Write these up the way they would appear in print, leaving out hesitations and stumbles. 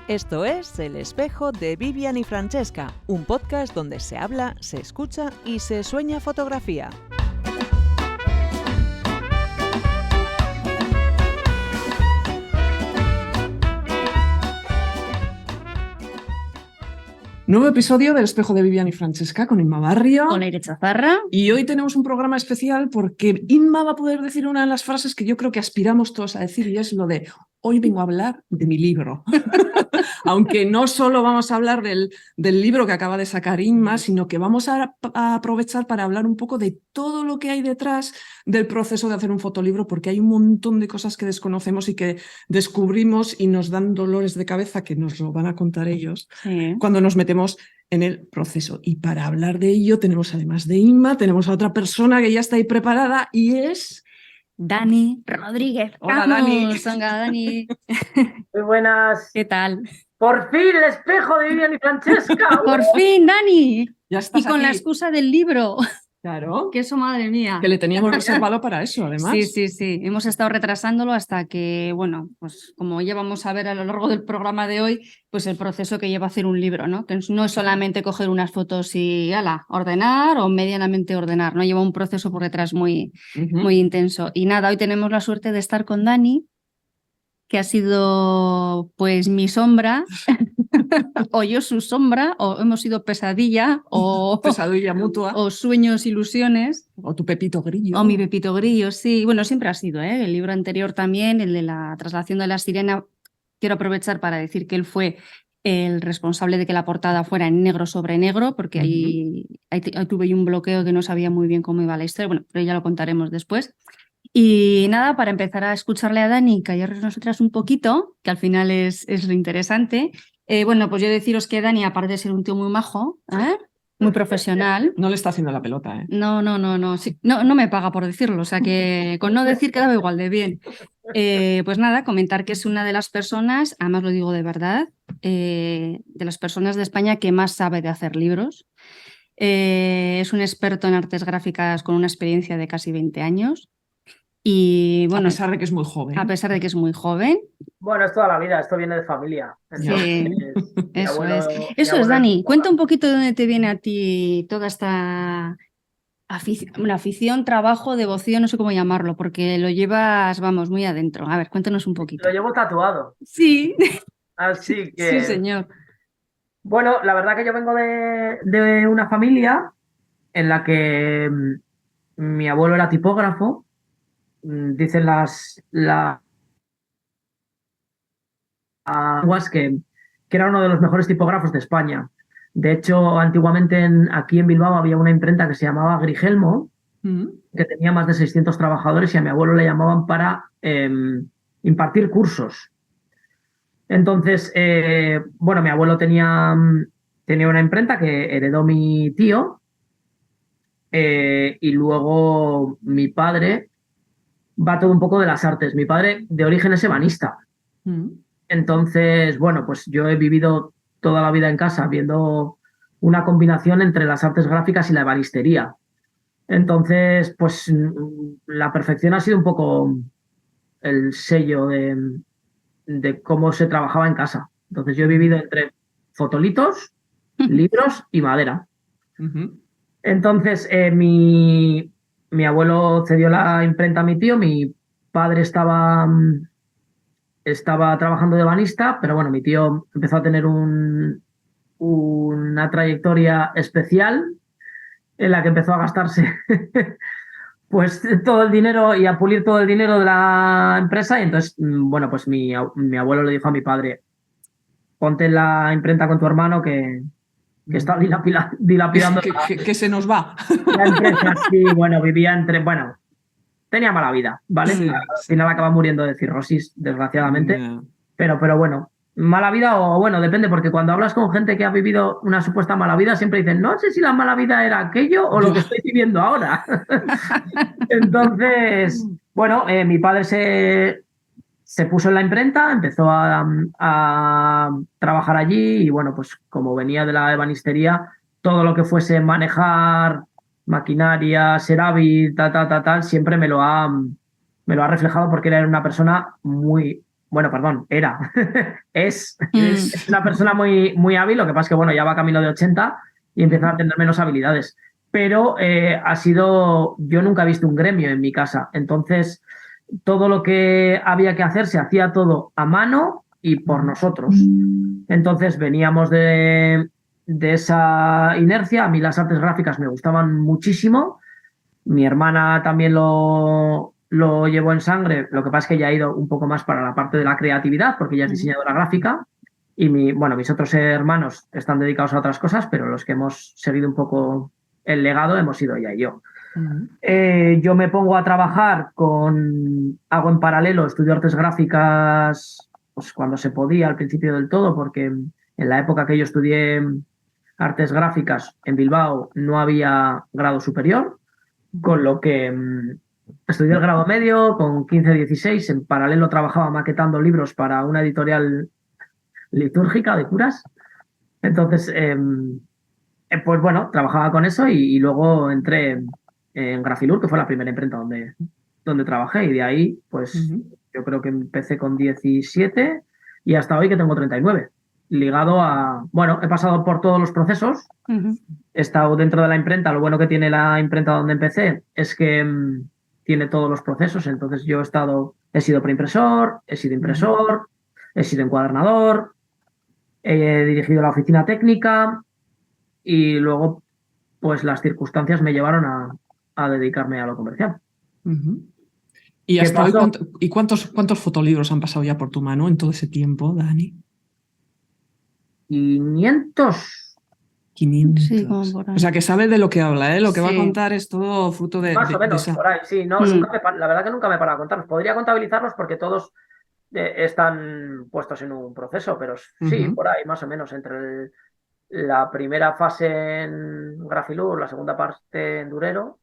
Esto es El Espejo de Vivian y Francesca, un podcast donde se habla, se escucha y se sueña fotografía. Nuevo episodio del Espejo de Vivian y Francesca con Inma Barrio. Con Leire Chazarra. Y hoy tenemos un programa especial porque Inma va a poder decir una de las frases que yo creo que aspiramos todos a decir, y es lo de hoy vengo a hablar de mi libro. Aunque no solo vamos a hablar del libro que acaba de sacar Inma, sino que vamos a aprovechar para hablar un poco de todo lo que hay detrás del proceso de hacer un fotolibro, porque hay un montón de cosas que desconocemos y que descubrimos y nos dan dolores de cabeza, que nos lo van a contar ellos, cuando nos metemos en el proceso. Y para hablar de ello tenemos, además de Inma, tenemos a otra persona que ya está ahí preparada y es... Dani Rodríguez. Hola, Vamos, Dani. venga, Dani. Muy buenas. ¿Qué tal? Por fin el espejo de Vivian y Francesca. Por fin, Dani. Ya estás Y con aquí. la excusa del libro. Claro. Que eso, madre mía. Que le teníamos reservado para eso, además. Sí. Hemos estado retrasándolo hasta que, bueno, pues como ya vamos a ver a lo largo del programa de hoy, pues el proceso que lleva a hacer un libro, ¿no? Que no es solamente coger unas fotos y, ordenar o medianamente ordenar, ¿no? Lleva un proceso por detrás muy intenso. Y nada, hoy tenemos la suerte de estar con Dani, que ha sido, pues, mi sombra, o yo su sombra, o hemos sido pesadilla, o pesadilla mutua, o sueños, ilusiones. O tu Pepito Grillo. O mi Pepito Grillo, sí. Bueno, siempre ha sido, ¿eh? El libro anterior también, el de la traslación de la sirena. Quiero aprovechar para decir que él fue el responsable de que la portada fuera en negro sobre negro, porque ahí tuve yo un bloqueo que no sabía muy bien cómo iba la historia. Bueno, pero ya lo contaremos después. Y nada, para empezar a escucharle a Dani, callarnos nosotras un poquito, que al final es lo interesante. Bueno, pues yo deciros que Dani, aparte de ser un tío muy majo, muy profesional. No le está haciendo la pelota, ¿eh? No. Sí, no me paga por decirlo, o sea que con no decir quedaba igual de bien. Pues nada, comentar que es una de las personas, además lo digo de verdad, de las personas de España que más sabe de hacer libros. Es un experto en artes gráficas con una experiencia de casi 20 años. Y bueno, a pesar de que es muy joven. A pesar de que es muy joven. Bueno, es toda la vida, esto viene de familia. Sí, eso es, Dani. Cuenta un poquito de dónde te viene a ti toda esta afición, trabajo, devoción, no sé cómo llamarlo, porque lo llevas, vamos, muy adentro. A ver, cuéntanos un poquito. Lo llevo tatuado. Sí. Así que... Sí, señor. Bueno, la verdad que yo vengo de una familia en la que mi abuelo era tipógrafo. Dicen las lenguas que era uno de los mejores tipógrafos de España. De hecho, antiguamente aquí en Bilbao había una imprenta que se llamaba Grigelmo, que tenía más de 600 trabajadores y a mi abuelo le llamaban para impartir cursos. Entonces, bueno, mi abuelo tenía una imprenta que heredó mi tío y luego mi padre va todo un poco de las artes. Mi padre de origen es ebanista. Entonces, bueno, pues yo he vivido toda la vida en casa viendo una combinación entre las artes gráficas y la ebanistería. Entonces, pues la perfección ha sido un poco el sello de cómo se trabajaba en casa. Entonces yo he vivido entre fotolitos, libros y madera. Entonces, mi abuelo cedió la imprenta a mi tío, mi padre estaba trabajando de ebanista, pero bueno, mi tío empezó a tener una trayectoria especial en la que empezó a gastarse pues todo el dinero y a pulir todo el dinero de la empresa, y entonces, bueno, pues mi abuelo le dijo a mi padre: ponte la imprenta con tu hermano que está dilapidando que se nos va. La empresa. Sí, bueno, tenía mala vida, ¿vale? Sí. Al final acaba muriendo de cirrosis, desgraciadamente. Pero bueno, mala vida o bueno, depende, porque cuando hablas con gente que ha vivido una supuesta mala vida, siempre dicen, no sé si la mala vida era aquello o lo que estoy viviendo ahora. Entonces, bueno, mi padre se puso en la imprenta, empezó a trabajar allí y bueno, pues como venía de la ebanistería, todo lo que fuese manejar maquinaria, ser hábil, tal, siempre me lo ha reflejado, porque era una persona muy, bueno, perdón, era, es una persona muy, muy hábil, lo que pasa es que, bueno, ya va camino de 80 y empieza a tener menos habilidades. Pero yo nunca he visto un gremio en mi casa, entonces todo lo que había que hacer se hacía todo a mano y por nosotros. Entonces veníamos de esa inercia. A mí las artes gráficas me gustaban muchísimo. Mi hermana también lo llevó en sangre. Lo que pasa es que ella ha ido un poco más para la parte de la creatividad, porque ella es diseñadora gráfica. Y mis otros hermanos están dedicados a otras cosas, pero los que hemos seguido un poco el legado hemos sido ella y yo. Yo me pongo a trabajar hago en paralelo, estudio artes gráficas pues cuando se podía, al principio del todo, porque en la época que yo estudié artes gráficas en Bilbao no había grado superior, con lo que estudié el grado medio con 15, 16, en paralelo trabajaba maquetando libros para una editorial litúrgica de curas. Entonces, pues bueno, trabajaba con eso y luego entré en Grafilur, que fue la primera imprenta donde trabajé, y de ahí, pues yo creo que empecé con 17 y hasta hoy que tengo 39. Ligado bueno, he pasado por todos los procesos, he estado dentro de la imprenta. Lo bueno que tiene la imprenta donde empecé es que tiene todos los procesos. Entonces yo he sido preimpresor, he sido impresor, he sido encuadernador, he dirigido la oficina técnica y luego pues las circunstancias me llevaron a dedicarme a lo comercial. ¿Y hasta hoy cuántos fotolibros han pasado ya por tu mano en todo ese tiempo, Dani? 500. 500. Sí, como por ahí. O sea, que sabe de lo que habla, ¿eh? Lo que va a Sí. contar es todo fruto de... Más o menos, esa... por ahí, sí. No, la verdad que nunca me he parado a contarlos. Podría contabilizarlos porque todos están puestos en un proceso, pero sí, por ahí, más o menos, entre la primera fase en Grafilur, la segunda parte en Durero.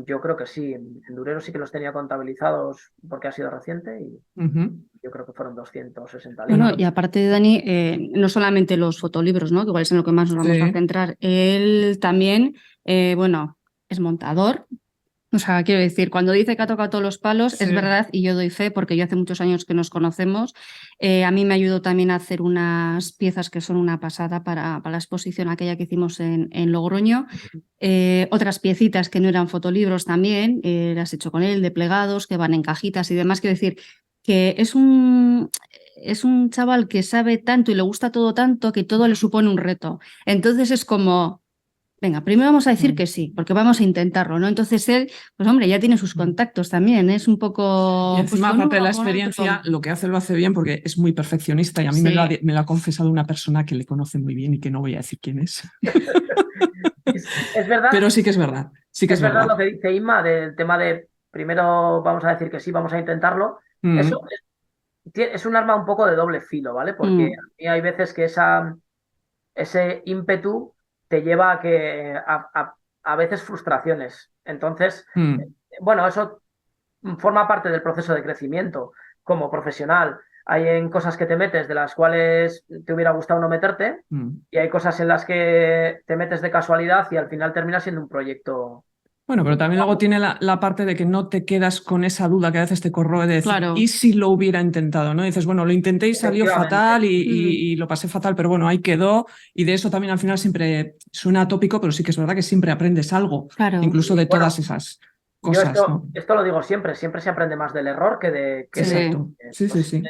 Yo creo que sí, en Durero sí que los tenía contabilizados porque ha sido reciente y yo creo que fueron 260 libros. Bueno, y aparte de Dani, no solamente los fotolibros, ¿no? Que igual es en lo que más nos vamos a centrar, él también, bueno, es montador. O sea, quiero decir, cuando dice que ha tocado todos los palos, es verdad, y yo doy fe porque yo hace muchos años que nos conocemos. A mí me ayudó también a hacer unas piezas que son una pasada para la exposición aquella que hicimos en Logroño. Otras piecitas que no eran fotolibros también, las he hecho con él, de plegados, que van en cajitas y demás. Quiero decir, que es un chaval que sabe tanto y le gusta todo tanto que todo le supone un reto. Entonces es como... Venga, primero vamos a decir que sí, porque vamos a intentarlo, ¿no? Entonces él, pues hombre, ya tiene sus contactos también, es un poco... Y encima, pues, aparte de la con experiencia, lo que hace lo hace bien porque es muy perfeccionista y a mí me lo ha confesado una persona que le conoce muy bien y que no voy a decir quién es. Es verdad. Pero sí que es verdad. Sí que es verdad lo que dice Inma del tema de primero vamos a decir que sí, vamos a intentarlo. Eso es un arma un poco de doble filo, ¿vale? Porque a mí hay veces que ese ímpetu te lleva a veces frustraciones. Entonces, bueno, eso forma parte del proceso de crecimiento como profesional. Hay en cosas que te metes de las cuales te hubiera gustado no meterte y hay cosas en las que te metes de casualidad y al final termina siendo un proyecto. Bueno, pero también luego tiene la parte de que no te quedas con esa duda que a veces te corroe de decir, ¿y si lo hubiera intentado? ¿No? Y dices, bueno, lo intenté y salió fatal y lo pasé fatal, pero bueno, ahí quedó. Y de eso también al final siempre suena atópico, pero sí que es verdad que siempre aprendes algo, incluso de todas esas cosas. Esto lo digo siempre se aprende más del error que de... Exacto. Sí.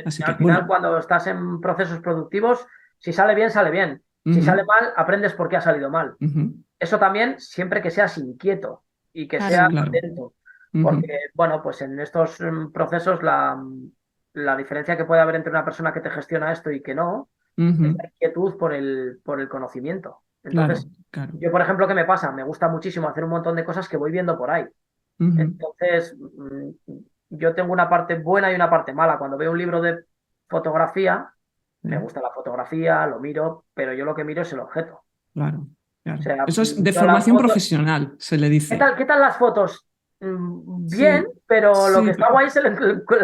Así al que, final, cuando estás en procesos productivos, si sale bien, sale bien. Si sale mal, aprendes por qué ha salido mal. Eso también siempre que seas inquieto y que seas atento. Porque, bueno, pues en estos procesos la diferencia que puede haber entre una persona que te gestiona esto y que no es la inquietud por el conocimiento. Entonces, yo, por ejemplo, ¿qué me pasa? Me gusta muchísimo hacer un montón de cosas que voy viendo por ahí. Entonces, yo tengo una parte buena y una parte mala. Cuando veo un libro de fotografía, me gusta la fotografía, lo miro, pero yo lo que miro es el objeto. Claro. O sea, eso es de formación profesional, se le dice. ¿Qué tal las fotos? Bien, pero lo que está guay es la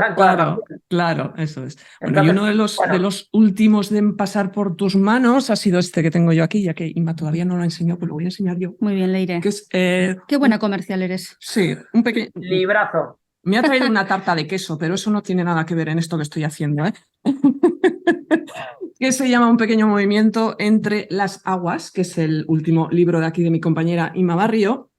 encuadernación. Claro, eso es. Bueno, y uno de los últimos de pasar por tus manos ha sido este que tengo yo aquí, ya que Inma todavía no lo ha enseñado, pues lo voy a enseñar yo. Muy bien, Leire. Que es, qué buena comercial eres. Sí, un pequeño... Librazo. Me ha traído una tarta de queso, pero eso no tiene nada que ver en esto que estoy haciendo, ¿eh? Que se llama Un pequeño movimiento entre las aguas, que es el último libro de aquí de mi compañera Inma Barrio,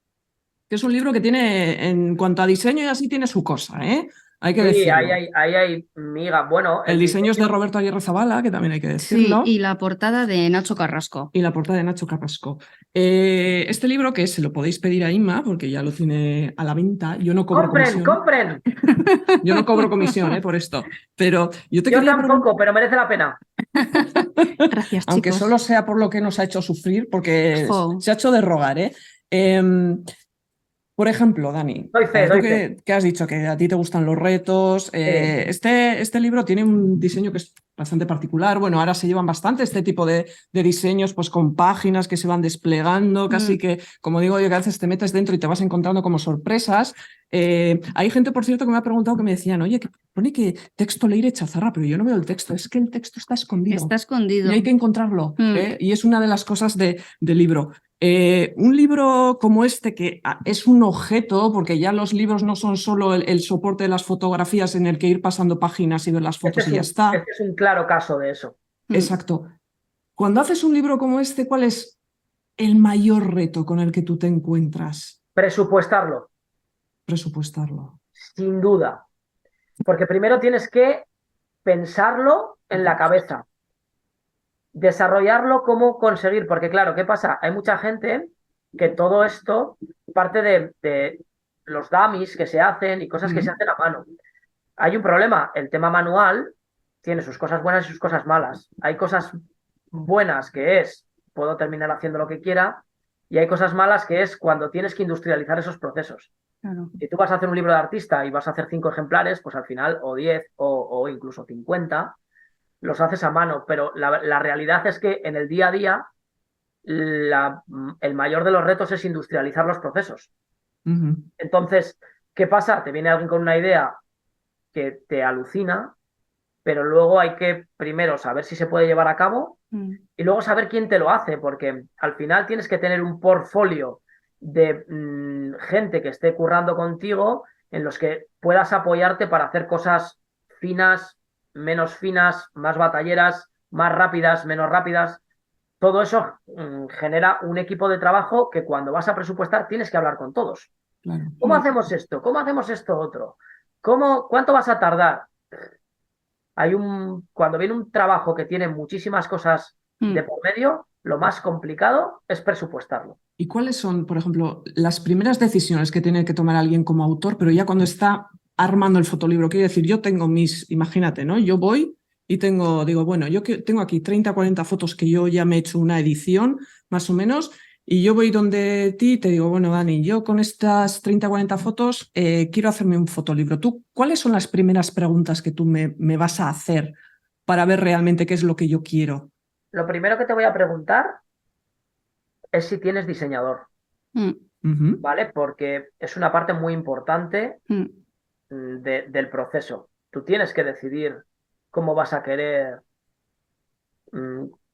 que es un libro que tiene, en cuanto a diseño y así, tiene su cosa, ¿eh? Hay que Sí, decirlo. ahí hay miga. Bueno, El diseño es de Roberto Aguirre Zabala, que también hay que Sí, decirlo. y la portada de Nacho Carrasco. Y la portada de Nacho Carrasco. Este libro, que se lo podéis pedir a Inma, porque ya lo tiene a la venta. Yo no cobro comisión. ¡Compren! Yo no cobro comisión, por esto. Pero yo Yo tampoco, pero merece la pena. Gracias, Aunque chicos. solo sea por lo que nos ha hecho sufrir, porque se ha hecho de rogar, ¿eh? Por ejemplo, Dani, Doy fe, tú doy fe. que has dicho que a ti te gustan los retos, este libro tiene un diseño que es bastante particular. Bueno, ahora se llevan bastante este tipo de diseños, pues con páginas que se van desplegando, casi que, como digo yo, que a veces te metes dentro y te vas encontrando como sorpresas. Hay gente, por cierto, que me ha preguntado, que me decían, oye, que pone que texto leire chazarra, pero yo no veo el texto, es que el texto está escondido. Está escondido. Y hay que encontrarlo, y es una de las cosas del libro. Un libro como este, que es un objeto, porque ya los libros no son solo el soporte de las fotografías en el que ir pasando páginas y ver las fotos y ya está. Este es un claro caso de eso. Exacto. Cuando haces un libro como este, ¿cuál es el mayor reto con el que tú te encuentras? Presupuestarlo. Presupuestarlo. Sin duda. Porque primero tienes que pensarlo en la cabeza. Desarrollarlo, cómo conseguir. Porque claro, ¿qué pasa? Hay mucha gente que todo esto parte de los dummies que se hacen y cosas que se hacen a mano. Hay un problema. El tema manual tiene sus cosas buenas y sus cosas malas. Hay cosas buenas que es, puedo terminar haciendo lo que quiera, y hay cosas malas que es cuando tienes que industrializar esos procesos. Claro. Si tú vas a hacer un libro de artista y vas a hacer 5 ejemplares, pues al final, o 10 o incluso 50, los haces a mano. Pero la realidad es que en el día a día el mayor de los retos es industrializar los procesos. Entonces, ¿qué pasa? Te viene alguien con una idea que te alucina, pero luego hay que primero saber si se puede llevar a cabo y luego saber quién te lo hace, porque al final tienes que tener un portfolio de gente que esté currando contigo en los que puedas apoyarte para hacer cosas finas, menos finas, más batalleras, más rápidas, menos rápidas. Todo eso genera un equipo de trabajo que cuando vas a presupuestar tienes que hablar con todos. Claro. ¿Cómo hacemos esto? ¿Cómo hacemos esto otro? ¿Cuánto vas a tardar? Cuando viene un trabajo que tiene muchísimas cosas de por medio, lo más complicado es presupuestarlo. ¿Y cuáles son, por ejemplo, las primeras decisiones que tiene que tomar alguien como autor, pero ya cuando está armando el fotolibro? Quiero decir, yo tengo imagínate, ¿no? Yo voy y digo, bueno, yo tengo aquí 30, 40 fotos que yo ya me he hecho una edición, más o menos, y yo voy donde ti y te digo, bueno, Dani, yo con estas 30, 40 fotos quiero hacerme un fotolibro. ¿Cuáles son las primeras preguntas que tú me vas a hacer para ver realmente qué es lo que yo quiero? Lo primero que te voy a preguntar es si tienes diseñador, ¿vale? Porque es una parte muy importante del proceso. Tú tienes que decidir cómo vas a querer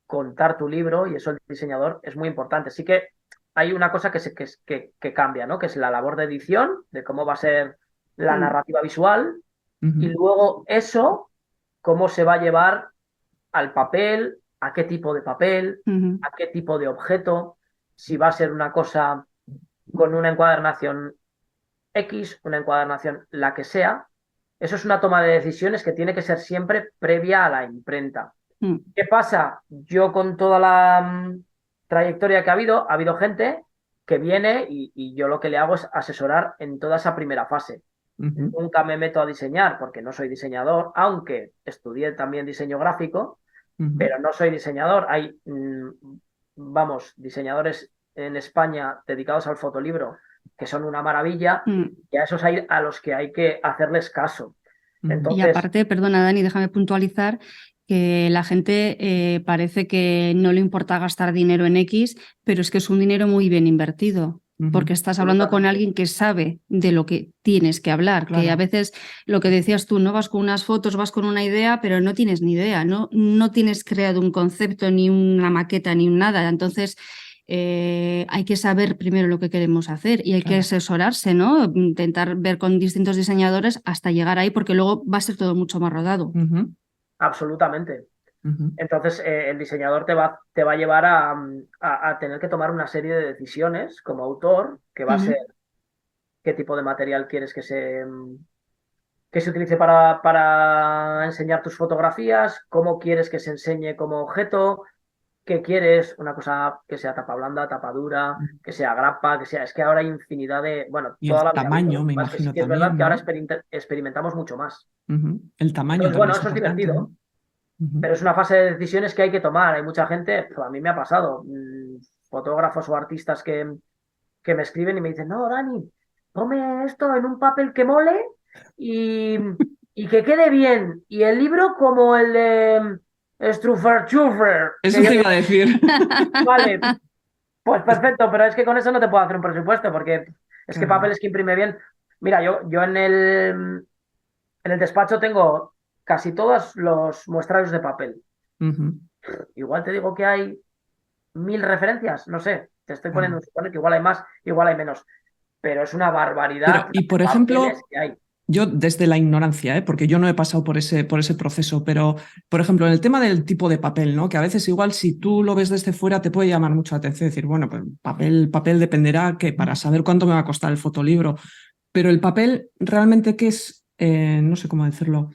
contar tu libro, y eso el diseñador es muy importante. Sí que hay una cosa que cambia, ¿no? Que es la labor de edición, de cómo va a ser la narrativa visual, y luego eso, cómo se va a llevar al papel, a qué tipo de papel, a qué tipo de objeto, si va a ser una cosa con una encuadernación X, una encuadernación la que sea. Eso es una toma de decisiones que tiene que ser siempre previa a la imprenta. ¿Qué pasa? Yo con toda la trayectoria que ha habido gente que viene y yo lo que le hago es asesorar en toda esa primera fase. Nunca me meto a diseñar porque no soy diseñador, aunque estudié también diseño gráfico, pero no soy diseñador. Hay, diseñadores en España dedicados al fotolibro que son una maravilla, y a esos hay a los que hay que hacerles caso. Entonces, y aparte, perdona Dani, déjame puntualizar que la gente parece que no le importa gastar dinero en X, pero es que es un dinero muy bien invertido. Porque estás hablando con alguien que sabe de lo que tienes que hablar, claro. Que a veces lo que decías tú, no vas con unas fotos, vas con una idea, pero no tienes ni idea, no tienes creado un concepto, ni una maqueta, ni un nada. Entonces, hay que saber primero lo que queremos hacer y hay que asesorarse, ¿no? Intentar ver con distintos diseñadores hasta llegar ahí, porque luego va a ser todo mucho más rodado. Absolutamente. Entonces, el diseñador te va a llevar a tener que tomar una serie de decisiones como autor, que va a ser qué tipo de material quieres que se utilice para enseñar tus fotografías, cómo quieres que se enseñe como objeto, qué quieres, una cosa que sea tapa blanda, tapa dura, que sea grapa, que sea... Es que ahora hay infinidad de... Bueno, y toda el la tamaño, me vida, imagino sí que es también, verdad que ahora ¿no? experimentamos mucho más. El tamaño Entonces, también bueno, es eso es importante, divertido. ¿no? Pero es una fase de decisiones que hay que tomar. Hay mucha gente, pues a mí me ha pasado, fotógrafos o artistas que me escriben y me dicen, no, Dani, ponme esto en un papel que mole y que quede bien. Y el libro como el de Struffer. Eso te iba a decir. Vale, pues perfecto, pero es que con eso no te puedo hacer un presupuesto porque es que papeles que imprime bien. Mira, yo en el despacho tengo casi todos los muestrarios de papel. Igual te digo que hay 1000 referencias, no sé, te estoy poniendo un suponer que igual hay más, igual hay menos, pero es una barbaridad. Pero, y por de ejemplo, papeles que hay. yo desde la ignorancia, porque yo no he pasado por ese proceso, pero, por ejemplo, en el tema del tipo de papel, ¿no? Que a veces igual si tú lo ves desde fuera te puede llamar mucho la atención, decir, bueno, pues papel dependerá que para saber cuánto me va a costar el fotolibro, pero el papel realmente qué es, no sé cómo decirlo.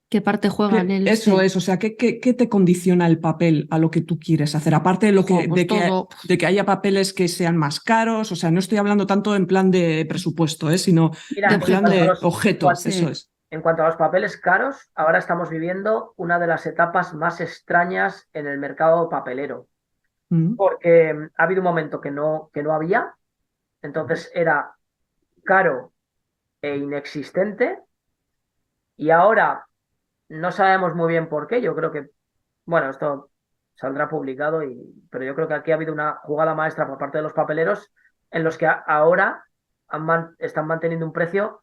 ¿Qué parte juega en el...? Eso es, o sea, ¿qué te condiciona el papel a lo que tú quieres hacer? Aparte de, de que haya papeles que sean más caros, o sea, no estoy hablando tanto en plan de presupuesto, sino Mira, en plan de objeto, sí. eso es. En cuanto a los papeles caros, ahora estamos viviendo una de las etapas más extrañas en el mercado papelero, porque ha habido un momento que no había, entonces era caro e inexistente, y ahora no sabemos muy bien por qué. Yo creo que, bueno, esto saldrá publicado, pero yo creo que aquí ha habido una jugada maestra por parte de los papeleros en los que ahora están manteniendo un precio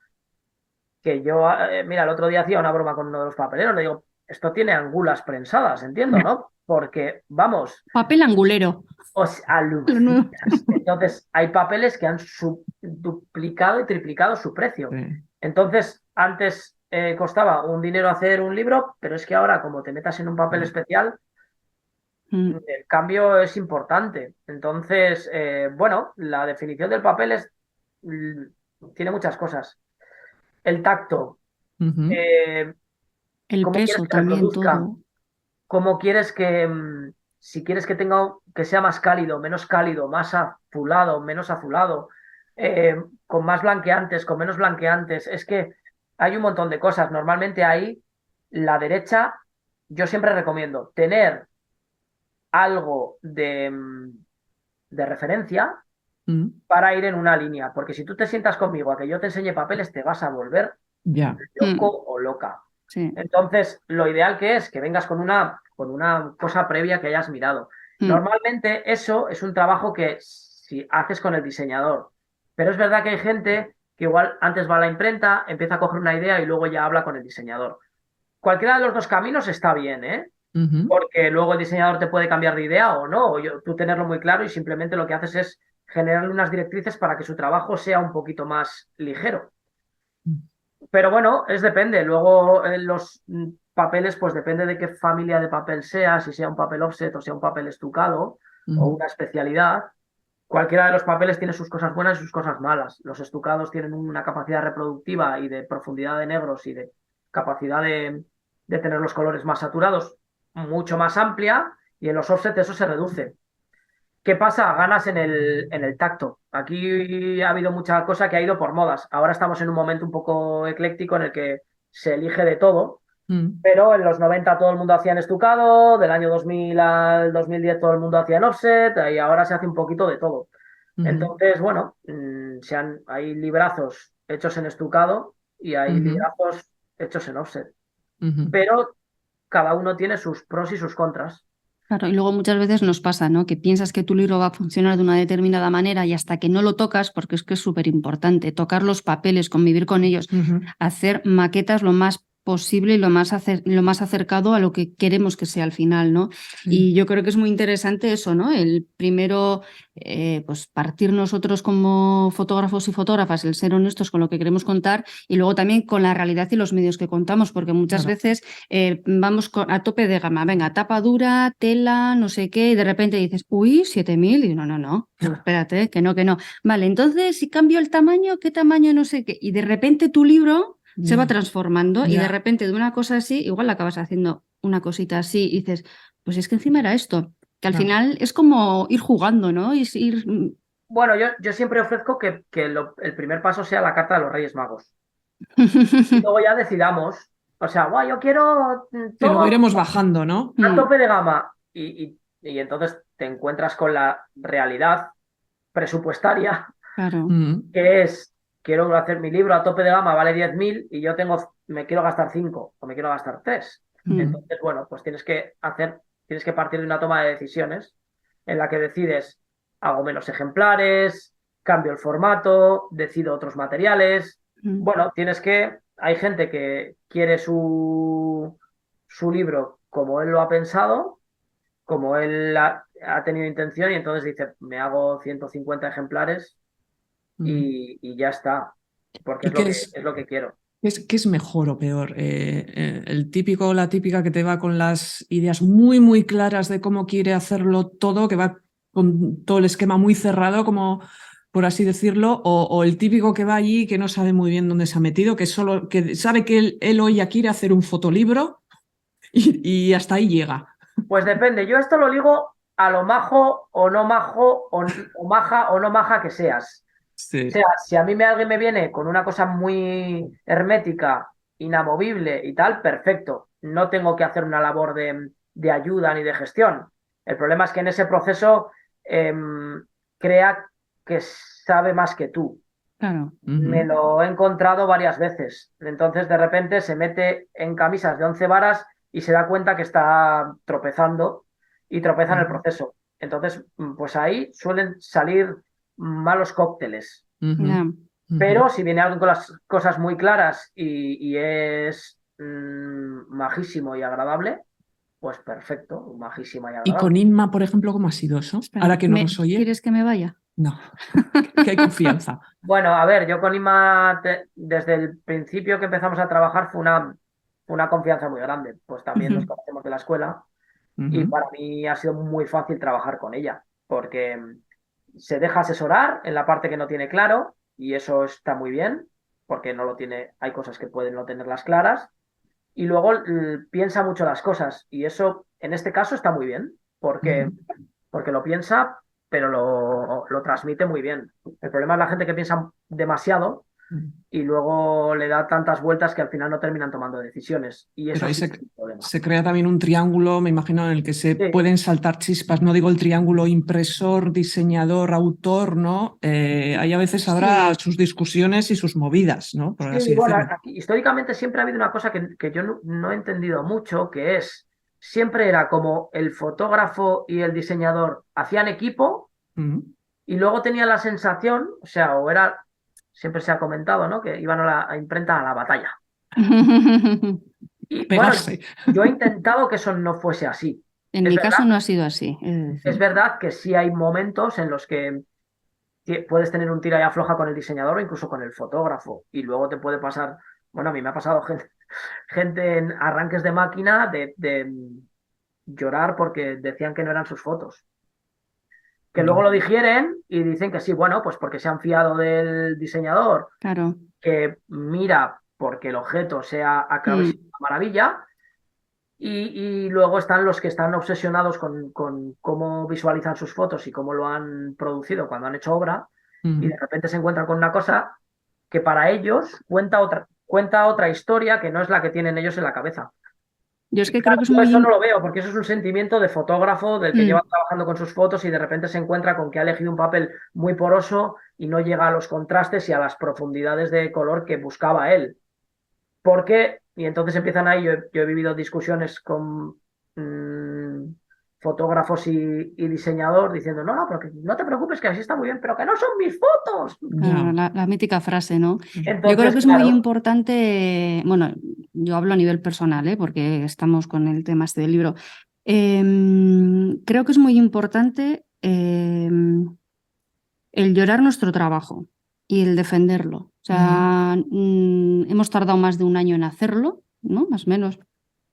que yo, mira, el otro día hacía una broma con uno de los papeleros, le digo, esto tiene angulas prensadas, entiendo, ¿no? Porque, vamos... Papel angulero. Os alucinas. Entonces, hay papeles que han duplicado y triplicado su precio. Entonces, antes costaba un dinero hacer un libro, pero es que ahora, como te metas en un papel especial, el cambio es importante. Entonces, bueno, la definición del papel tiene muchas cosas. El tacto. El peso también, todo. ¿Cómo quieres que, si quieres que sea más cálido, menos cálido, más azulado, menos azulado, con más blanqueantes, con menos blanqueantes? Es que hay un montón de cosas. Normalmente ahí, la derecha, yo siempre recomiendo tener algo de referencia para ir en una línea, porque si tú te sientas conmigo a que yo te enseñe papeles, te vas a volver loco o loca. Sí. Entonces, lo ideal que es que vengas con una cosa previa que hayas mirado. Normalmente eso es un trabajo que si haces con el diseñador, pero es verdad que hay gente que igual antes va a la imprenta, empieza a coger una idea y luego ya habla con el diseñador. Cualquiera de los dos caminos está bien, ¿eh? Porque luego el diseñador te puede cambiar de idea o no, o tú tenerlo muy claro y simplemente lo que haces es generarle unas directrices para que su trabajo sea un poquito más ligero. Pero bueno, depende. Luego los papeles, pues depende de qué familia de papel sea, si sea un papel offset o sea un papel estucado o una especialidad. Cualquiera de los papeles tiene sus cosas buenas y sus cosas malas. Los estucados tienen una capacidad reproductiva y de profundidad de negros y de capacidad de tener los colores más saturados mucho más amplia, y en los offsets eso se reduce. ¿Qué pasa? Ganas en el tacto. Aquí ha habido mucha cosa que ha ido por modas. Ahora estamos en un momento un poco ecléctico en el que se elige de todo, pero en los 90 todo el mundo hacía en estucado, del año 2000 al 2010 todo el mundo hacía en offset, y ahora se hace un poquito de todo. Entonces, bueno, hay librazos hechos en estucado y hay librazos hechos en offset. Pero cada uno tiene sus pros y sus contras. Claro, y luego muchas veces nos pasa, ¿no? Que piensas que tu libro va a funcionar de una determinada manera y hasta que no lo tocas, porque es que es súper importante, tocar los papeles, convivir con ellos, hacer maquetas lo más posible y lo más acercado a lo que queremos que sea al final, ¿no? Y yo creo que es muy interesante eso, ¿no? El primero, pues partir nosotros como fotógrafos y fotógrafas, el ser honestos con lo que queremos contar y luego también con la realidad y los medios que contamos, porque muchas veces vamos a tope de gama, venga, tapa dura, tela, no sé qué, y de repente dices, uy, 7.000, y no, espérate, que no. Vale, entonces si cambio el tamaño, ¿qué tamaño? No sé qué, y de repente tu libro se va transformando y de repente de una cosa así, igual acabas haciendo una cosita así y dices, pues es que encima era esto, que al final es como ir jugando, ¿no? Bueno, yo siempre ofrezco que el primer paso sea la carta de los Reyes Magos. Y luego ya decidamos, o sea, guau, yo quiero Y todo luego iremos bajando, ¿no? a tope de gama. Y entonces te encuentras con la realidad presupuestaria, Claro. que es, quiero hacer mi libro a tope de gama, vale 10.000 y yo me quiero gastar 5 o me quiero gastar 3. Entonces, bueno, pues tienes que partir de una toma de decisiones en la que decides, hago menos ejemplares, cambio el formato, decido otros materiales. Bueno, hay gente que quiere su libro como él lo ha pensado, como él ha tenido intención, y entonces dice, me hago 150 ejemplares y ya está, porque es lo que quiero. ¿Qué es mejor o peor? El típico o la típica que te va con las ideas muy, muy claras de cómo quiere hacerlo todo, que va con todo el esquema muy cerrado, como por así decirlo, o el típico que va allí que no sabe muy bien dónde se ha metido, que sabe que él hoy ya quiere hacer un fotolibro y hasta ahí llega. Pues depende, yo esto lo digo a lo majo o no majo, o maja o no maja que seas. Sí. O sea, si a mí alguien me viene con una cosa muy hermética, inamovible y tal, perfecto. No tengo que hacer una labor de ayuda ni de gestión. El problema es que en ese proceso crea que sabe más que tú. Claro. Me lo he encontrado varias veces. Entonces, de repente, se mete en camisas de 11 varas y se da cuenta que está tropezando y tropeza en el proceso. Entonces, pues ahí suelen salir malos cócteles. Pero si viene alguien con las cosas muy claras y es majísimo y agradable, pues perfecto, majísima y agradable. ¿Y con Inma, por ejemplo, cómo ha sido eso? Espera, ahora que no nos oye. ¿Quieres que me vaya? No, que hay confianza. Bueno, a ver, yo con Inma desde el principio que empezamos a trabajar fue una confianza muy grande. Pues también nos conocemos de la escuela y para mí ha sido muy fácil trabajar con ella porque se deja asesorar en la parte que no tiene claro y eso está muy bien porque no lo tiene, hay cosas que pueden no tenerlas claras y luego piensa mucho las cosas y eso en este caso está muy bien porque lo piensa pero lo transmite muy bien. El problema es la gente que piensa demasiado y luego le da tantas vueltas que al final no terminan tomando decisiones. Y eso sí es un problema. Se crea también un triángulo, me imagino, en el que se pueden saltar chispas. No digo el triángulo impresor, diseñador, autor, ¿no? Ahí a veces habrá sus discusiones y sus movidas, ¿no? Por así bueno, decirlo. aquí, históricamente siempre ha habido una cosa que yo no he entendido mucho, que es siempre era como el fotógrafo y el diseñador hacían equipo y luego tenía la sensación, o sea, siempre se ha comentado, ¿no? Que iban a la imprenta a la batalla. Y bueno, yo he intentado que eso no fuese así. En mi caso no ha sido así. Es verdad que sí hay momentos en los que puedes tener un tira y afloja con el diseñador o incluso con el fotógrafo y luego te puede pasar, bueno, a mí me ha pasado gente en arranques de máquina de llorar porque decían que no eran sus fotos. Que luego lo digieren y dicen que sí, bueno, pues porque se han fiado del diseñador, claro, que mira porque el objeto sea a una maravilla. Y luego están los que están obsesionados con cómo visualizan sus fotos y cómo lo han producido cuando han hecho obra y de repente se encuentran con una cosa que para ellos cuenta otra historia que no es la que tienen ellos en la cabeza. Yo es que creo que es muy... Eso no lo veo porque eso es un sentimiento de fotógrafo del que lleva trabajando con sus fotos y de repente se encuentra con que ha elegido un papel muy poroso y no llega a los contrastes y a las profundidades de color que buscaba él. Y entonces empiezan ahí, yo he vivido discusiones con fotógrafos y diseñador diciendo, no, pero no te preocupes que así está muy bien, pero que no son mis fotos. Claro, la mítica frase, ¿no? Entonces, yo creo que es muy importante, bueno, yo hablo a nivel personal, porque estamos con el tema este del libro. Creo que es muy importante el llorar nuestro trabajo y el defenderlo. O sea, hemos tardado más de un año en hacerlo, ¿no? Más o menos.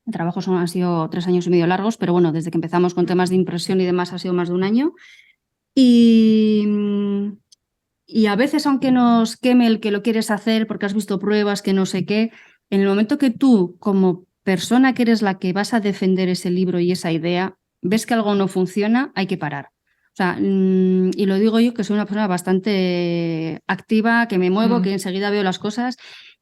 El trabajo han sido 3 años y medio largos, pero bueno, desde que empezamos con temas de impresión y demás ha sido más de un año. Y a veces, aunque nos queme el que lo quieres hacer porque has visto pruebas, que no sé qué, en el momento que tú, como persona que eres la que vas a defender ese libro y esa idea, ves que algo no funciona, hay que parar. O sea, y lo digo yo, que soy una persona bastante activa, que me muevo, que enseguida veo las cosas,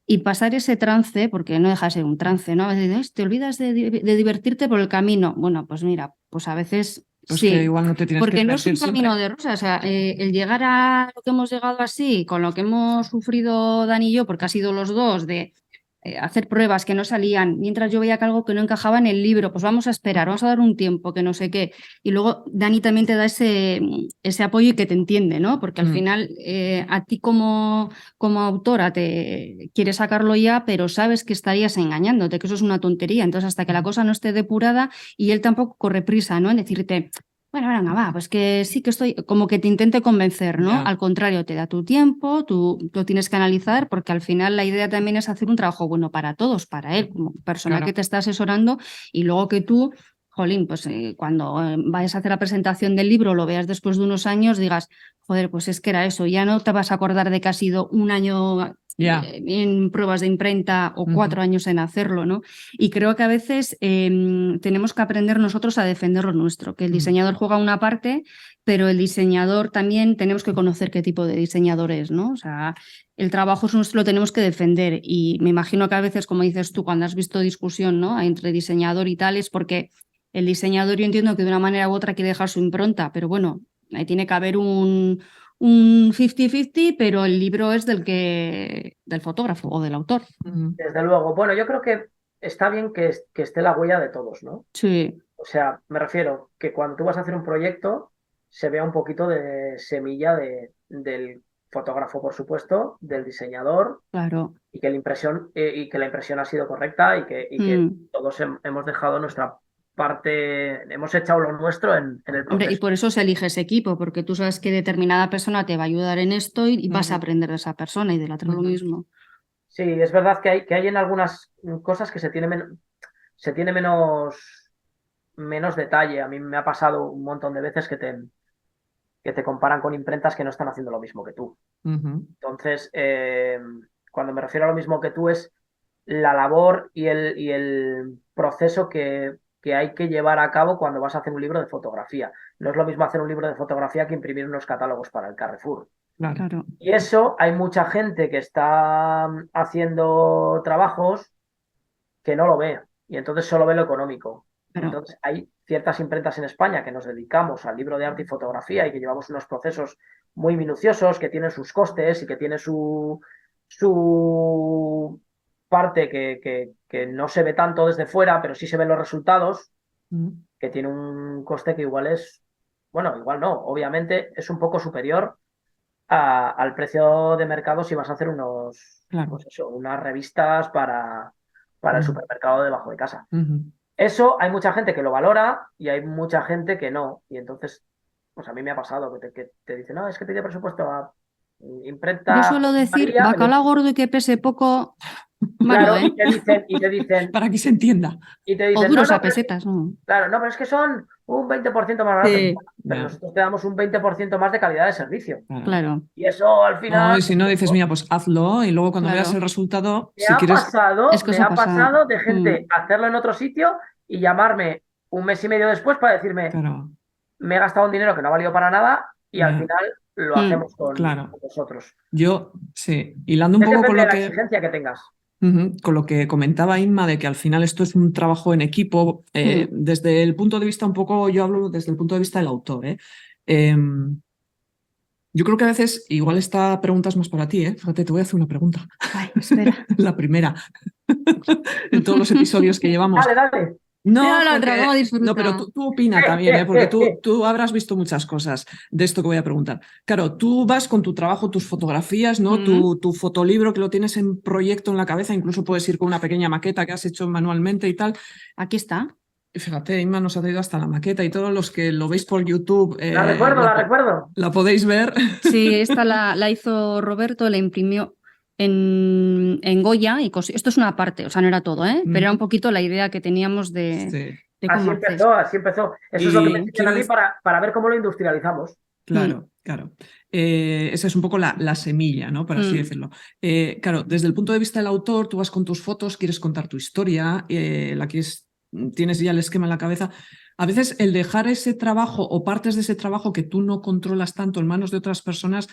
y pasar ese trance, porque no deja de ser un trance, ¿no? A veces te olvidas de divertirte por el camino. Bueno, pues mira, pues a veces Pues sí, que igual no te tienes porque que no es un divertir camino siempre. de rosas. O sea, el llegar a lo que hemos llegado así, con lo que hemos sufrido Dani y yo, porque ha sido los dos, de hacer pruebas que no salían, mientras yo veía que algo que no encajaba en el libro, pues vamos a esperar, vamos a dar un tiempo, que no sé qué. Y luego Dani también te da ese apoyo y que te entiende, ¿no? Porque al final a ti como autora te quieres sacarlo ya, pero sabes que estarías engañándote, que eso es una tontería. Entonces, hasta que la cosa no esté depurada, y él tampoco corre prisa, ¿no? En decirte, bueno, venga, va, pues que sí que estoy, como que te intente convencer, ¿no? Al contrario, te da tu tiempo, tú lo tienes que analizar, porque al final la idea también es hacer un trabajo bueno para todos, para él, como persona que te está asesorando, y luego que tú, jolín, pues cuando vayas a hacer la presentación del libro, lo veas después de unos años, digas, joder, pues es que era eso, ya no te vas a acordar de que ha sido un año en pruebas de imprenta o 4 años en hacerlo, ¿no? Y creo que a veces tenemos que aprender nosotros a defender lo nuestro, que el diseñador juega una parte, pero el diseñador también tenemos que conocer qué tipo de diseñador es, ¿no? O sea, el trabajo es nuestro, lo tenemos que defender, y me imagino que a veces, como dices tú, cuando has visto discusión, ¿no?, entre diseñador y tal, es porque el diseñador, yo entiendo que de una manera u otra quiere dejar su impronta, pero bueno, ahí tiene que haber un 50-50, pero el libro es del fotógrafo o del autor. Desde luego. Bueno, yo creo que está bien que esté la huella de todos, ¿no? Sí. O sea, me refiero que cuando tú vas a hacer un proyecto se vea un poquito de semilla del fotógrafo, por supuesto, del diseñador, claro, y que la impresión ha sido correcta, y que todos hemos dejado nuestra parte, hemos echado lo nuestro en el proceso. Hombre, y por eso se elige ese equipo, porque tú sabes que determinada persona te va a ayudar en esto y vas a aprender de esa persona, y del otro lo mismo. Sí, es verdad que hay en algunas cosas que se tiene menos detalle. A mí me ha pasado un montón de veces que te comparan con imprentas que no están haciendo lo mismo que tú. Entonces, cuando me refiero a lo mismo que tú, es la labor y el proceso que hay que llevar a cabo cuando vas a hacer un libro de fotografía. No es lo mismo hacer un libro de fotografía que imprimir unos catálogos para el Carrefour. Claro. Y eso, hay mucha gente que está haciendo trabajos que no lo ve, y entonces solo ve lo económico. Entonces hay ciertas imprentas en España que nos dedicamos al libro de arte y fotografía y que llevamos unos procesos muy minuciosos, que tienen sus costes y que tienen su parte que no se ve tanto desde fuera, pero sí se ven los resultados, que tiene un coste que igual igual no, obviamente es un poco superior al precio de mercado si vas a hacer unas revistas para el supermercado debajo de casa. Eso hay mucha gente que lo valora y hay mucha gente que no. Y entonces, pues a mí me ha pasado que te dicen, no, es que pide presupuesto a imprenta. Yo suelo decir, bacalao gordo y que pese poco. Claro, Malo, ¿eh? y te dicen para que se entienda. Y te dicen, o duros no, a pesetas, ¿no? Claro, no, pero es que son un 20% más baratos. Sí. Pero nosotros te damos un 20% más de calidad de servicio. Claro. Y eso al final. No, y si no dices, mira, pues hazlo, y luego cuando veas el resultado, Me ha pasado de gente hacerlo en otro sitio y llamarme un mes y medio después para decirme, me he gastado un dinero que no ha valido para nada, y al final lo hacemos con vosotros. Yo, sí, hilando un poco con la exigencia que tengas. Con lo que comentaba Inma, de que al final esto es un trabajo en equipo, desde el punto de vista un poco, yo hablo desde el punto de vista del autor. Yo creo que a veces, igual esta pregunta es más para ti, fíjate, te voy a hacer una pregunta. Ay, espera. La primera. En todos los episodios que llevamos. Dale. Mira la otra, cómo disfruta. no, pero tú opina también, ¿eh? Porque tú habrás visto muchas cosas de esto que voy a preguntar. Claro, tú vas con tu trabajo, tus fotografías, ¿no? Tu fotolibro que lo tienes en proyecto en la cabeza, incluso puedes ir con una pequeña maqueta que has hecho manualmente y tal. Aquí está. Y fíjate, Inma nos ha traído hasta la maqueta y todos los que lo veis por YouTube. La recuerdo. La podéis ver. Sí, esta la hizo Roberto, la imprimió en Goya y esto es una parte, o sea, no era todo, ¿eh? Pero era un poquito la idea que teníamos de cómo así empezó. Eso es lo que me dicen a mí para ver cómo lo industrializamos. Claro. Esa es un poco la semilla, ¿no? Por así decirlo. Claro, desde el punto de vista del autor, tú vas con tus fotos, quieres contar tu historia, tienes ya el esquema en la cabeza. A veces el dejar ese trabajo o partes de ese trabajo que tú no controlas tanto en manos de otras personas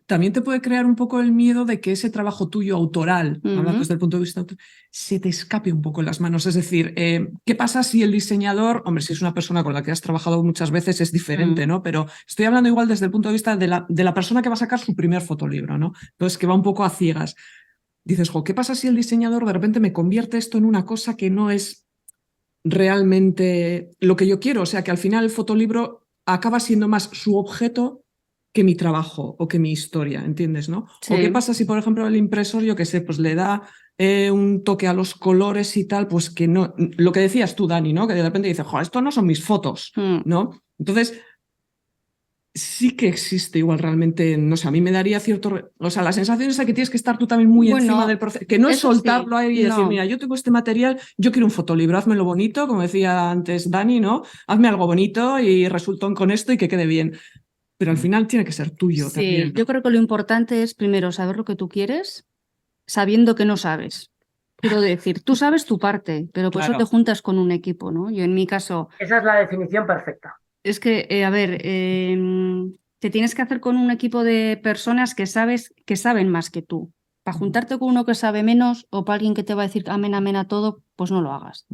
también te puede crear un poco el miedo de que ese trabajo tuyo autoral, hablando desde el punto de vista autoral, se te escape un poco en las manos. Es decir, ¿qué pasa si el diseñador, hombre, si es una persona con la que has trabajado muchas veces es diferente, ¿no? Pero estoy hablando igual desde el punto de vista de la persona que va a sacar su primer fotolibro, ¿no? Entonces, que va un poco a ciegas. Dices, ¿qué pasa si el diseñador de repente me convierte esto en una cosa que no es realmente lo que yo quiero? O sea, que al final el fotolibro acaba siendo más su objeto que mi trabajo o que mi historia, ¿entiendes? ¿No? Sí. ¿O qué pasa si, por ejemplo, el impresor, yo qué sé, pues le da un toque a los colores y tal, pues que no, lo que decías tú, Dani, ¿no? Que de repente dices, esto no son mis fotos, ¿no? Entonces, sí que existe igual realmente, no sé, a mí me daría cierto, o sea, la sensación es que tienes que estar tú también muy encima del proceso, que no es soltarlo ahí y decir, mira, yo tengo este material, yo quiero un fotolibro, házmelo bonito, como decía antes Dani, ¿no? Hazme algo bonito y resultón con esto y que quede bien. Pero al final tiene que ser tuyo también. Sí, yo creo que lo importante es primero saber lo que tú quieres, sabiendo que no sabes. Quiero decir, tú sabes tu parte, pero por eso te juntas con un equipo, ¿no? Yo en mi caso... Esa es la definición perfecta. Es que, a ver, te tienes que hacer con un equipo de personas que saben más que tú. Para juntarte con uno que sabe menos o para alguien que te va a decir amén, amén a todo, pues no lo hagas.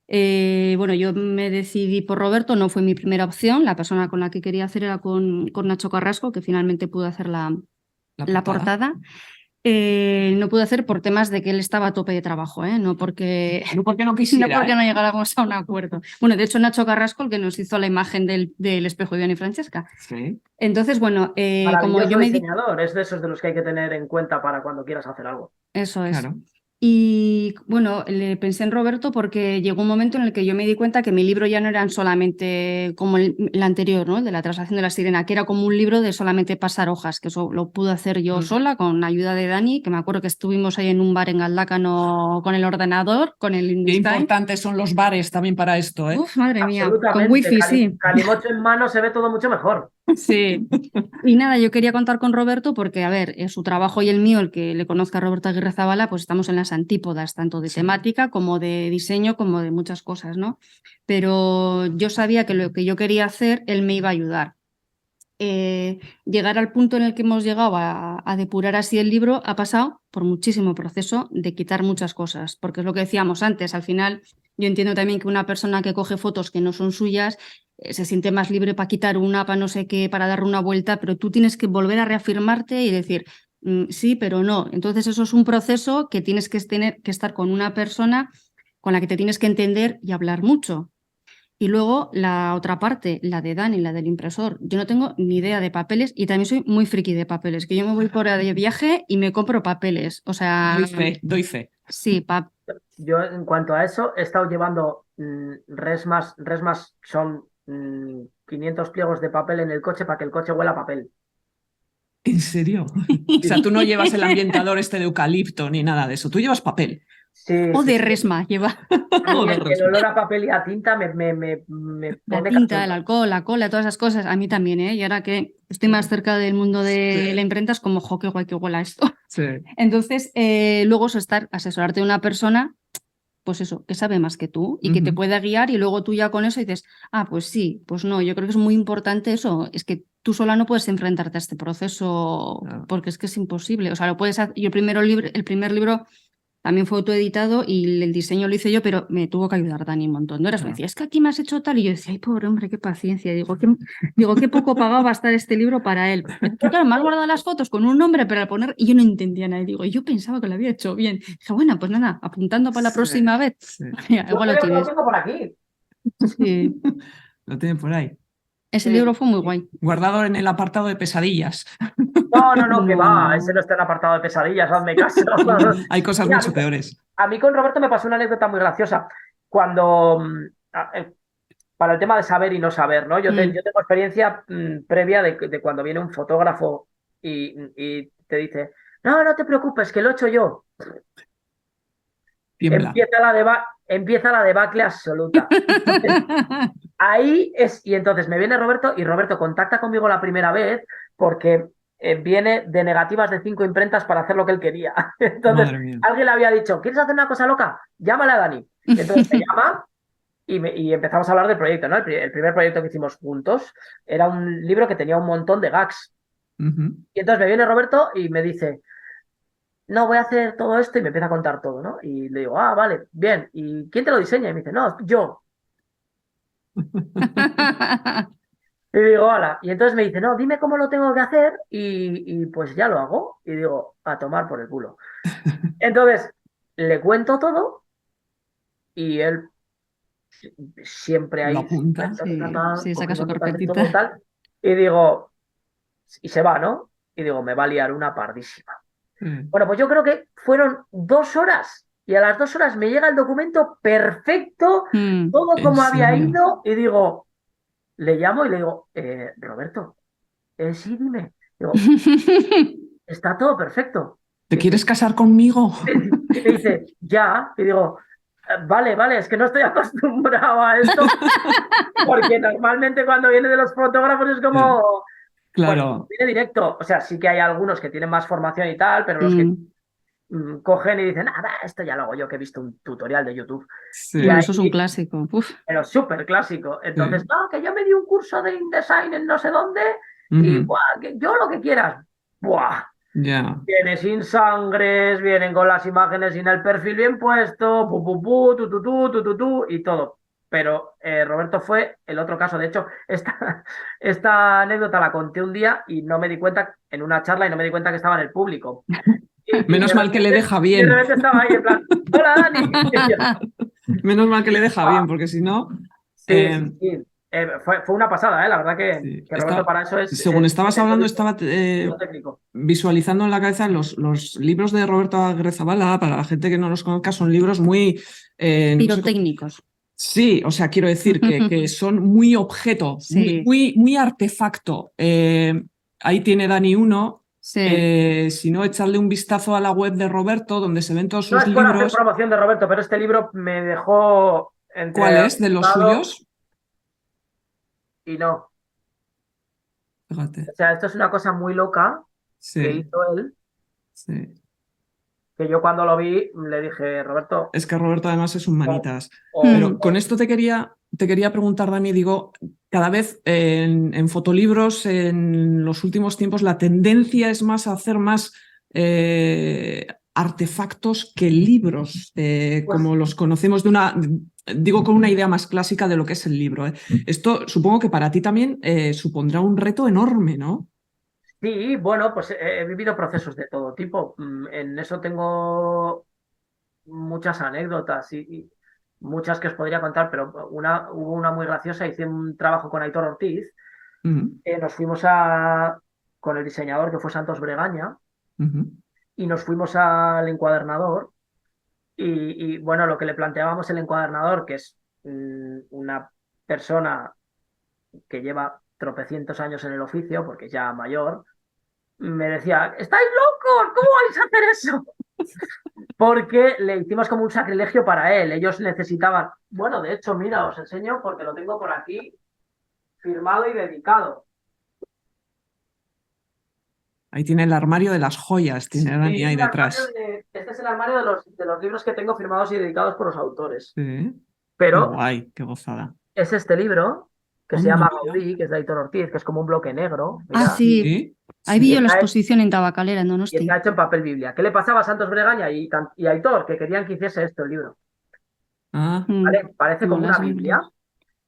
Bueno, yo me decidí por Roberto, no fue mi primera opción. La persona con la que quería hacer era con Nacho Carrasco, que finalmente pudo hacer la portada. No pude hacer por temas de que él estaba a tope de trabajo, no porque no quisiera. No porque no llegáramos a un acuerdo. Bueno, de hecho, Nacho Carrasco, el que nos hizo la imagen del espejo de Vivian y Francesca. Sí. Entonces, bueno, como yo me diseñador, es de esos de los que hay que tener en cuenta para cuando quieras hacer algo. Eso es. Claro. Y bueno, le pensé en Roberto porque llegó un momento en el que yo me di cuenta que mi libro ya no eran solamente como el anterior, ¿no? El de la traslación de la sirena, que era como un libro de solamente pasar hojas, que eso lo pude hacer yo sola con ayuda de Dani, que me acuerdo que estuvimos ahí en un bar en Galdácano con el ordenador, con el InDesign. Qué importantes son los bares también para esto, ¿eh? Uf, madre mía, con wifi, sí. Calimocho en mano se ve todo mucho mejor. Sí. Y nada, yo quería contar con Roberto porque, a ver, su trabajo y el mío, el que le conozca a Roberto Aguirre Zabala, pues estamos en las antípodas, tanto de temática como de diseño, como de muchas cosas, ¿no? Pero yo sabía que lo que yo quería hacer, él me iba a ayudar. Llegar al punto en el que hemos llegado a depurar así el libro ha pasado por muchísimo proceso de quitar muchas cosas, porque es lo que decíamos antes, al final yo entiendo también que una persona que coge fotos que no son suyas se siente más libre para quitar una, para no sé qué, para darle una vuelta, pero tú tienes que volver a reafirmarte y decir sí, pero no. Entonces eso es un proceso que tienes que tener que estar con una persona con la que te tienes que entender y hablar mucho. Y luego la otra parte, la de Dani, la del impresor. Yo no tengo ni idea de papeles y también soy muy friki de papeles, que yo me voy por de viaje y me compro papeles. O sea... Doy fe. Sí, Yo en cuanto a eso he estado llevando resmas son 500 pliegos de papel en el coche para que el coche huela a papel. ¿En serio? O sea, tú no llevas el ambientador este de eucalipto ni nada de eso, tú llevas papel. Sí, o de resma lleva. El olor a papel y a tinta me la tinta, el alcohol, la cola, todas esas cosas, a mí también, ¿eh? Y ahora que estoy más cerca del mundo de la imprenta es como, qué guay que huela esto. Sí. Entonces, luego asesorarte de una persona, pues eso, que sabe más que tú y que te puede guiar y luego tú ya con eso dices, pues sí, pues no, yo creo que es muy importante eso, es que tú sola no puedes enfrentarte a este proceso porque es que es imposible. O sea, lo puedes hacer, yo el primer libro también fue autoeditado y el diseño lo hice yo, pero me tuvo que ayudar Dani un montón de horas. Me decía, es que aquí me has hecho tal. Y yo decía, ay, pobre hombre, qué paciencia. Digo, qué poco pagado va a estar este libro para él. Tú, claro, me has guardado las fotos con un nombre, pero al poner, y yo no entendía nada. Y digo, yo pensaba que lo había hecho bien. Dije, bueno, pues nada, apuntando para la próxima vez. Yo Igual lo creo que lo tienes. tengo por aquí. Sí. Lo tiene por ahí. Ese Sí. libro fue muy guay. Guardado en el apartado de pesadillas. No, que va, No. ese no está en apartado de pesadillas, hazme caso. Hay cosas Mira, mucho peores. a mí con Roberto me pasó una anécdota muy graciosa. Cuando, para el tema de saber y no saber, ¿no? Yo tengo experiencia previa de cuando viene un fotógrafo y te dice, no te preocupes, que lo he hecho yo. Tiembla. Empieza la debacle absoluta. Ahí es, y entonces me viene Roberto y Roberto contacta conmigo la primera vez porque viene de negativas de 5 imprentas para hacer lo que él quería. Entonces, Madre mía. alguien le había dicho, ¿quieres hacer una cosa loca? Llámale a Dani. Entonces me llama y empezamos a hablar del proyecto, ¿no? El primer proyecto que hicimos juntos era un libro que tenía un montón de gags. Y entonces me viene Roberto y me dice, no, voy a hacer todo esto y me empieza a contar todo, ¿no? Y le digo, vale, bien. ¿Y quién te lo diseña? Y me dice, no, yo. Y digo, hola. Y entonces me dice, no, dime cómo lo tengo que hacer y pues ya lo hago. Y digo, a tomar por el culo. Entonces, le cuento todo y él siempre ahí Lo apunta. Sí, saca su cogiendo notas de todo carpetita. tal. Y digo, y se va, ¿no? Y digo, me va a liar una pardísima. Bueno, pues yo creo que fueron 2 horas y a las 2 horas me llega el documento perfecto, todo ¿En como había serio? ido y digo, le llamo y le digo, Roberto, sí, dime. Digo, está todo perfecto. ¿Te quieres casar conmigo? Y me dice, ya. Y digo, vale, es que no estoy acostumbrado a esto, porque normalmente cuando viene de los fotógrafos es como, Claro. bueno, viene directo. O sea, sí que hay algunos que tienen más formación y tal, pero los que cogen y dicen, esto ya lo hago yo, que he visto un tutorial de YouTube. Sí. Y Bueno, ahí, eso es un clásico. Uf. pero súper clásico. Entonces, Sí. no, que yo me di un curso de InDesign en no sé dónde y buah, que yo lo que quieras. Buah. Ya. Viene sin sangres, vienen con las imágenes sin el perfil bien puesto, tu, y todo. Pero Roberto fue el otro caso. De hecho, esta anécdota la conté un día y no me di cuenta, en una charla, y no me di cuenta que estaba en el público. Menos mal que le deja bien. Y de repente estaba ahí en plan, hola Dani. Menos mal que le deja bien, porque si no... Sí. Fue una pasada, la verdad Sí. que Roberto para eso es... Según estabas hablando, estaba técnico. visualizando en la cabeza los libros de Roberto Agrezabala. Para la gente que no los conozca, son libros muy... pirotécnicos. Sí, o sea, quiero decir que son muy objeto, Sí. muy artefacto. Ahí tiene Dani uno. Sí. Si no, echarle un vistazo a la web de Roberto, donde se ven todos No sus es por hacer libros. promoción de Roberto, pero este libro me dejó entre ¿Cuál es de los asustado suyos? y no. Fíjate. O sea, esto es una cosa muy loca que Sí, hizo él, sí. que yo cuando lo vi le dije, Roberto, Es que Roberto además es un manitas. o- Pero con esto te quería preguntar, Dani, digo, cada vez en fotolibros, en los últimos tiempos, la tendencia es más a hacer más artefactos que libros, como los conocemos digo, con una idea más clásica de lo que es el libro. Esto supongo que para ti también supondrá un reto enorme, ¿no? Sí, bueno, pues he vivido procesos de todo tipo. En eso tengo muchas anécdotas y muchas que os podría contar, pero hubo una muy graciosa. Hice un trabajo con Aitor Ortiz. Nos fuimos con el diseñador que fue Santos Bregaña y nos fuimos al encuadernador y bueno, lo que le planteábamos el encuadernador, que es una persona que lleva tropecientos años en el oficio, porque es ya mayor, me decía, ¿estáis locos? ¿Cómo vais a hacer eso? Porque le hicimos como un sacrilegio para él. Ellos necesitaban, bueno, de hecho, mira, os enseño porque lo tengo por aquí firmado y dedicado. Ahí tiene el armario de las joyas, tiene Dani ahí detrás. Este es el armario de los libros que tengo firmados y dedicados por los autores. Sí. Qué Pero guay, qué gozada. es este libro que se Anda, llama mira. Gaudí, que es de Aitor Ortiz, que es como un bloque negro. Ah, Mira, sí. Sí, Ahí vi sí. yo la Está- exposición en Tabacalera, en y Donosti. está hecho en papel Biblia. ¿Qué le pasaba a Santos Bregaña y a Aitor? Que querían que hiciese esto el libro. Ah, ¿Vale? Parece Como como una las Biblia. Biblias.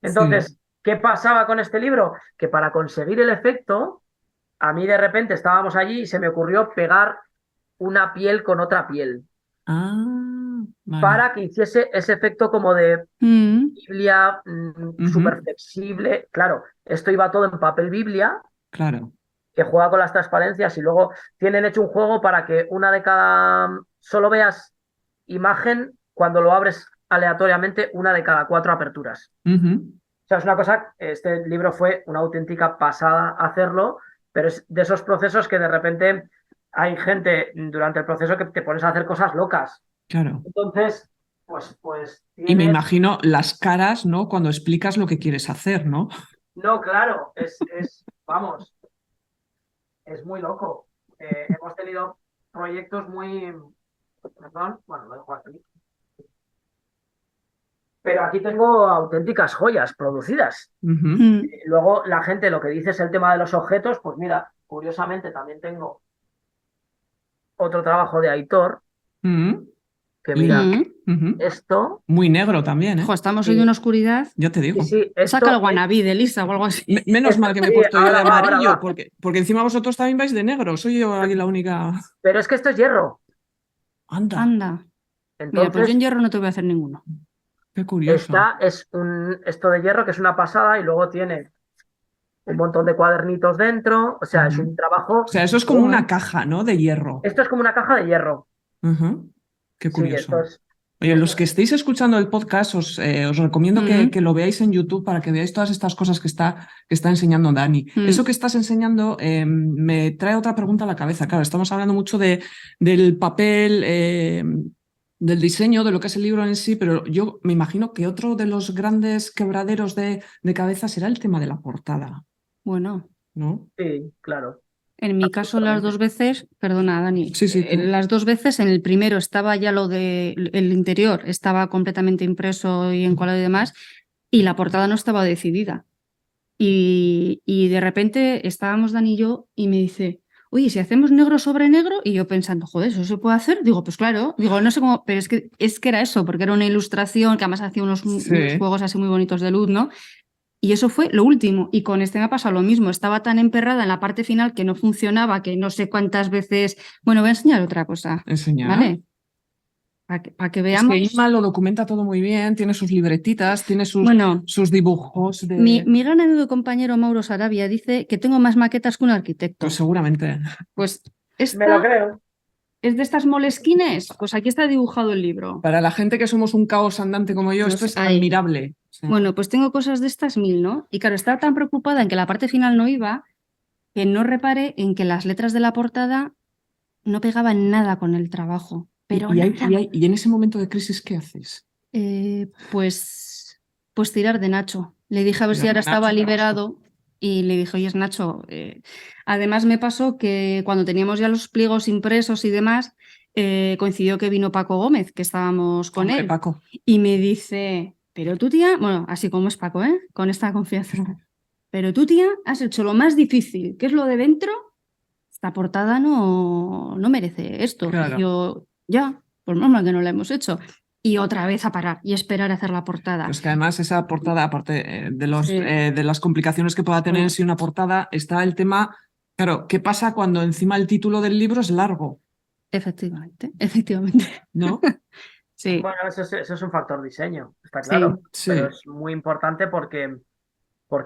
Entonces, ¿qué pasaba con este libro? Que para conseguir el efecto, a mí de repente estábamos allí y se me ocurrió pegar una piel con otra piel vale. para que hiciese ese efecto como de Mm, Biblia Ujú, súper flexible. Claro, esto iba todo en papel Biblia, claro. que juega con las transparencias y luego tienen hecho un juego para que una de cada... Solo veas imagen cuando lo abres aleatoriamente, una de cada 4 aperturas. Ujú, O sea, es una cosa, este libro fue una auténtica pasada hacerlo, pero es de esos procesos que de repente hay gente durante el proceso que te pones a hacer cosas locas. claro. Entonces, pues Y me tienes... imagino las caras, ¿no? Cuando explicas lo que quieres hacer, ¿no? No, claro, vamos, es muy loco. Hemos tenido proyectos muy... Perdón, bueno, lo dejo aquí. Pero aquí tengo auténticas joyas producidas. Ujú, mm. Luego la gente lo que dice es el tema de los objetos, pues mira, curiosamente también tengo otro trabajo de Aitor, ujú. que Y mira, ujú, esto, muy negro también, ¿eh? Jo, estamos hoy de sí, una oscuridad. Ya te sí, digo. sí, Saca el esto, guanabí de Lisa o algo así. Menos mal que me he sí, puesto yo de ahora amarillo, va. porque encima vosotros también vais de negro. Soy yo aquí la única. Pero es que esto es hierro. Anda, Anda. Mira, pues yo en Entonces, hierro no te voy a hacer ninguno. qué curioso. esto de hierro que es una pasada y luego tiene un montón de cuadernitos dentro. O sea, es Ujú. un trabajo. O sea, eso es como una caja, ¿no? De hierro. Esto es como una caja de hierro. Ujú. Qué Sí, esto curioso. es. Oye, Esto los que estéis escuchando el podcast, os recomiendo Mm, que lo veáis en YouTube para que veáis todas estas cosas que está enseñando Dani. mm. Eso que estás enseñando me trae otra pregunta a la cabeza. Claro, estamos hablando mucho del papel, del diseño, de lo que es el libro en sí, pero yo me imagino que otro de los grandes quebraderos de cabeza será el tema de la portada, Bueno, ¿no? sí, claro. en mi caso las dos veces, perdona, Dani, Sí, sí, tú. las dos veces en el primero estaba ya lo de el interior, estaba completamente impreso y encuadrado y demás, y la portada no estaba decidida. Y de repente estábamos Dani y yo y me dice, oye, si hacemos negro sobre negro, y yo pensando, joder, ¿eso se puede hacer? Digo, pues claro, digo, no sé cómo, pero es que era eso, porque era una ilustración que además hacía unos Sí. juegos así muy bonitos de luz, ¿no? Y eso fue lo último. Y con este me ha pasado lo mismo. Estaba tan emperrada en la parte final que no funcionaba, que no sé cuántas veces. Bueno, voy a enseñar otra cosa, Enseñar. ¿vale? Para que Es veamos. que Inma lo documenta todo muy bien, tiene sus libretitas, tiene Bueno, sus dibujos mi gran amigo y compañero Mauro Sarabia dice que tengo más maquetas que un arquitecto. Pues seguramente. Pues Me lo esta creo. es de estas moleskines. Pues aquí está dibujado el libro. Para la gente que somos un caos andante como yo, Pues esto es ahí. admirable. Sí. Bueno, pues tengo cosas de estas 1000, ¿no? Y claro, estaba tan preocupada en que la parte final no iba, que no reparé en que las letras de la portada no pegaban nada con el trabajo. Pero nada. Y en ese momento de crisis, ¿qué haces? Pues tirar de Nacho. Le dije a ver si Tirar ahora de estaba Nacho, liberado y le dije, oye, Nacho, además me pasó que cuando teníamos ya los pliegos impresos y demás, coincidió que vino Paco Gómez, que estábamos con Hombre, él, Paco. y me dice, pero tú, tía, bueno, así como es Paco, ¿eh? Con esta confianza, pero tú, tía, has hecho lo más difícil, que es lo de dentro. Esta portada no merece esto. Claro. Y yo, ya, pues normal que no la hemos hecho. Y otra vez a parar y esperar a hacer la portada. Pues que además esa portada, aparte Sí. de las complicaciones que pueda tener en sí una portada, está el tema, claro, ¿qué pasa cuando encima el título del libro es largo? Efectivamente. ¿No? Sí, Bueno, eso es un factor diseño, está sí. claro. Sí. Pero es muy importante porque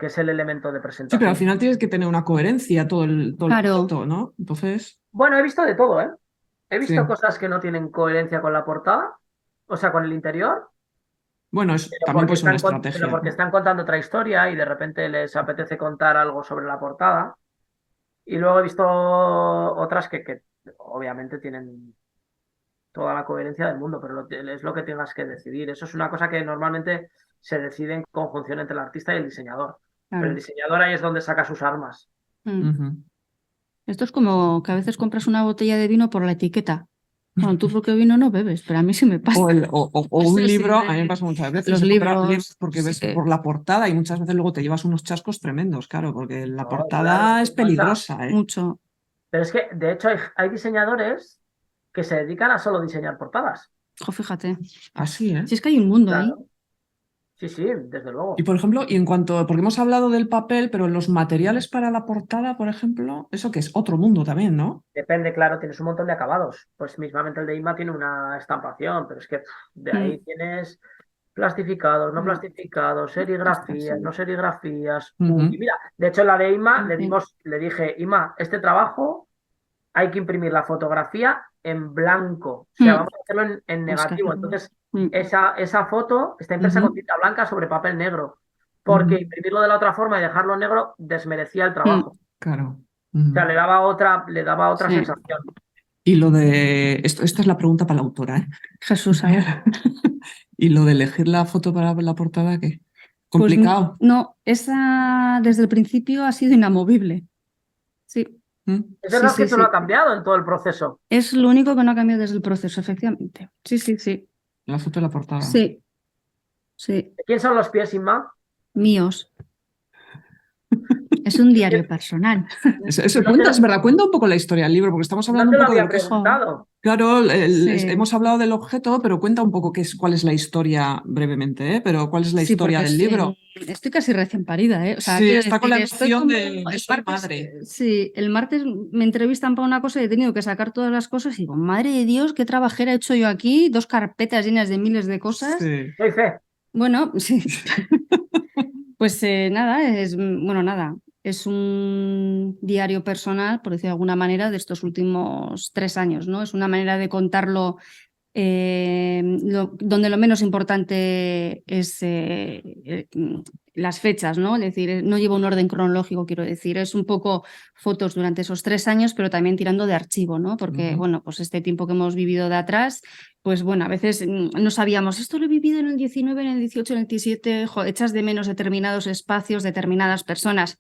es el elemento de Sí, presentación. pero al final tienes que tener una coherencia todo el Claro. concepto, ¿no? Entonces, Bueno, he visto de todo, ¿eh? He visto sí. cosas que no tienen coherencia con la portada, o sea, con el interior, Bueno, también puede ser una pero estrategia. porque están contando otra historia y de repente les apetece contar algo sobre la portada. Y luego he visto otras que obviamente tienen toda la coherencia del mundo, pero es lo que tengas que decidir. Eso es una cosa que normalmente se decide en conjunción entre el artista y el diseñador. Pero Claro. el diseñador ahí es donde saca sus armas. Mm. Ujú. Esto es como que a veces compras una botella de vino por la etiqueta. Bueno, tú porque vino no bebes, pero a mí sí me pasa. O un Sí, sí, libro, sí. a mí me pasa muchas veces. Los de comprar libros, porque ves sí. por la portada y muchas veces luego te llevas unos chascos tremendos, claro, porque la No, portada claro, es peligrosa, ¿eh? Mucho. Pero es que, de hecho, hay diseñadores que se dedican a solo diseñar portadas. Jo, fíjate. Así, ¿eh? Si es que hay un mundo ahí. Claro. Sí, sí, desde Y luego. por ejemplo, y en cuanto, porque hemos hablado del papel, pero los materiales para la portada, por ejemplo, eso que es otro mundo también, ¿no? Depende, claro, tienes un montón de acabados. Pues mismamente el de IMA tiene una estampación, pero es que de ahí tienes plastificados, no plastificados, serigrafías, no serigrafías. Ujú. Y mira, de hecho, la de IMA Sí. le dije, IMA, este trabajo hay que imprimir la fotografía en blanco. O sea, vamos a hacerlo en Pues que negativo. hacerlo. Entonces, esa foto está impresa con Ujú. tinta blanca sobre papel negro. Porque Ujú. imprimirlo de la otra forma y dejarlo negro desmerecía el trabajo. Claro. O sea, Ujú. le daba otra Sí. sensación. Y lo de, esta es la pregunta para la autora, ¿eh? Jesús, a ver. Y lo de elegir la foto para la portada, ¿qué? Pues ¿Complicado? no, esa desde el principio ha sido inamovible. Sí, ¿Mm? Es sí, verdad que sí, eso no sí. ha cambiado en todo el proceso. Es lo único que no ha cambiado desde el proceso, efectivamente. Sí, sí, sí. La foto de la portada. Sí, sí. ¿De quién son los pies, Inma? Míos. Es un diario personal. Eso No te, cuenta, es verdad, cuenta un poco la historia del libro, porque estamos no hablando te un lo poco de había lo que es. Jo, preguntado. Claro, sí. hemos hablado del objeto, pero cuenta un poco cuál es la historia brevemente, ¿eh? Pero cuál es la Sí, historia porque del libro. estoy casi recién parida, ¿eh? O sea, Sí, quiero está con la decir, estoy emoción como de el soy martes, madre. sí, el martes me entrevistan para una cosa y he tenido que sacar todas las cosas y digo, madre de Dios, qué trabajera he hecho yo aquí, 2 carpetas llenas de miles de cosas. Sí. Doy fe. Bueno, sí. Pues nada, bueno, nada, es un diario personal, por decir de alguna manera, de estos últimos 3 años, ¿no? Es una manera de contarlo donde lo menos importante es las fechas, ¿no? Es decir, no lleva un orden cronológico, quiero decir, es un poco fotos durante esos 3 años, pero también tirando de archivo, ¿no? Porque, bueno, pues este tiempo que hemos vivido de atrás, pues bueno, a veces no sabíamos, esto lo he vivido en el 19, en el 18, en el 17, echas de menos determinados espacios, determinadas personas,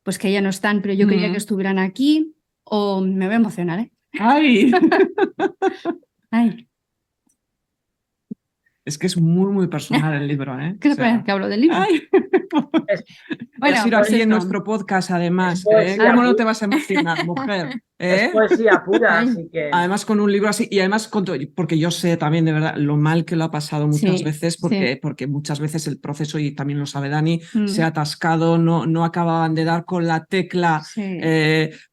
pues que ya no están, pero yo quería que estuvieran aquí, o me voy a emocionar, ¿eh? ¡Ay! Ay. Es que es muy, muy personal el libro, ¿eh? ¿Qué O sea, que hablo del libro? ¡ay! Es, Bueno, Has ido pues aquí en eso. nuestro podcast, además, es ¿eh? poesía ¿Cómo no pura. te vas a emocionar, mujer? Es ¿Eh? poesía pura, Ay, así que. Además con un libro así, y además porque yo sé también de verdad lo mal que lo ha pasado muchas sí, veces, sí. porque muchas veces el proceso, y también lo sabe Dani, se Mm, ha atascado, no acababan de dar con la tecla sí.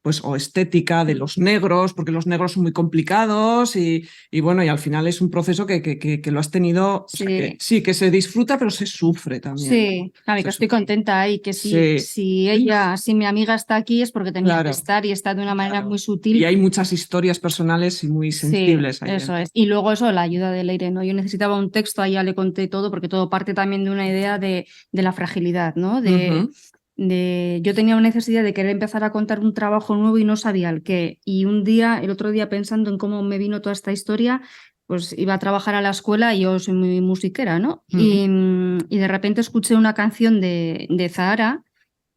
pues, o estética de los negros, porque los negros son muy complicados, y bueno, y al final es un proceso que lo has tenido, o sea, que Sí. sí, que se disfruta, pero se sufre también. Sí, claro, y que Se estoy sufre. contenta y que Sí. si mi amiga está aquí es porque tenía Claro. que estar y está de una manera Claro. muy Y sutil. hay muchas historias personales y muy Sí, sensibles ahí eso dentro. es. Y luego eso, la ayuda de Leire, ¿no? Yo necesitaba un texto, ahí ya le conté todo, porque todo parte también de una idea de la fragilidad, ¿no? Ujú. Yo tenía una necesidad de querer empezar a contar un trabajo nuevo y no sabía el qué. Y el otro día pensando en cómo me vino toda esta historia, pues iba a trabajar a la escuela y yo soy muy musiquera, ¿no? Y de repente escuché una canción de Zahara,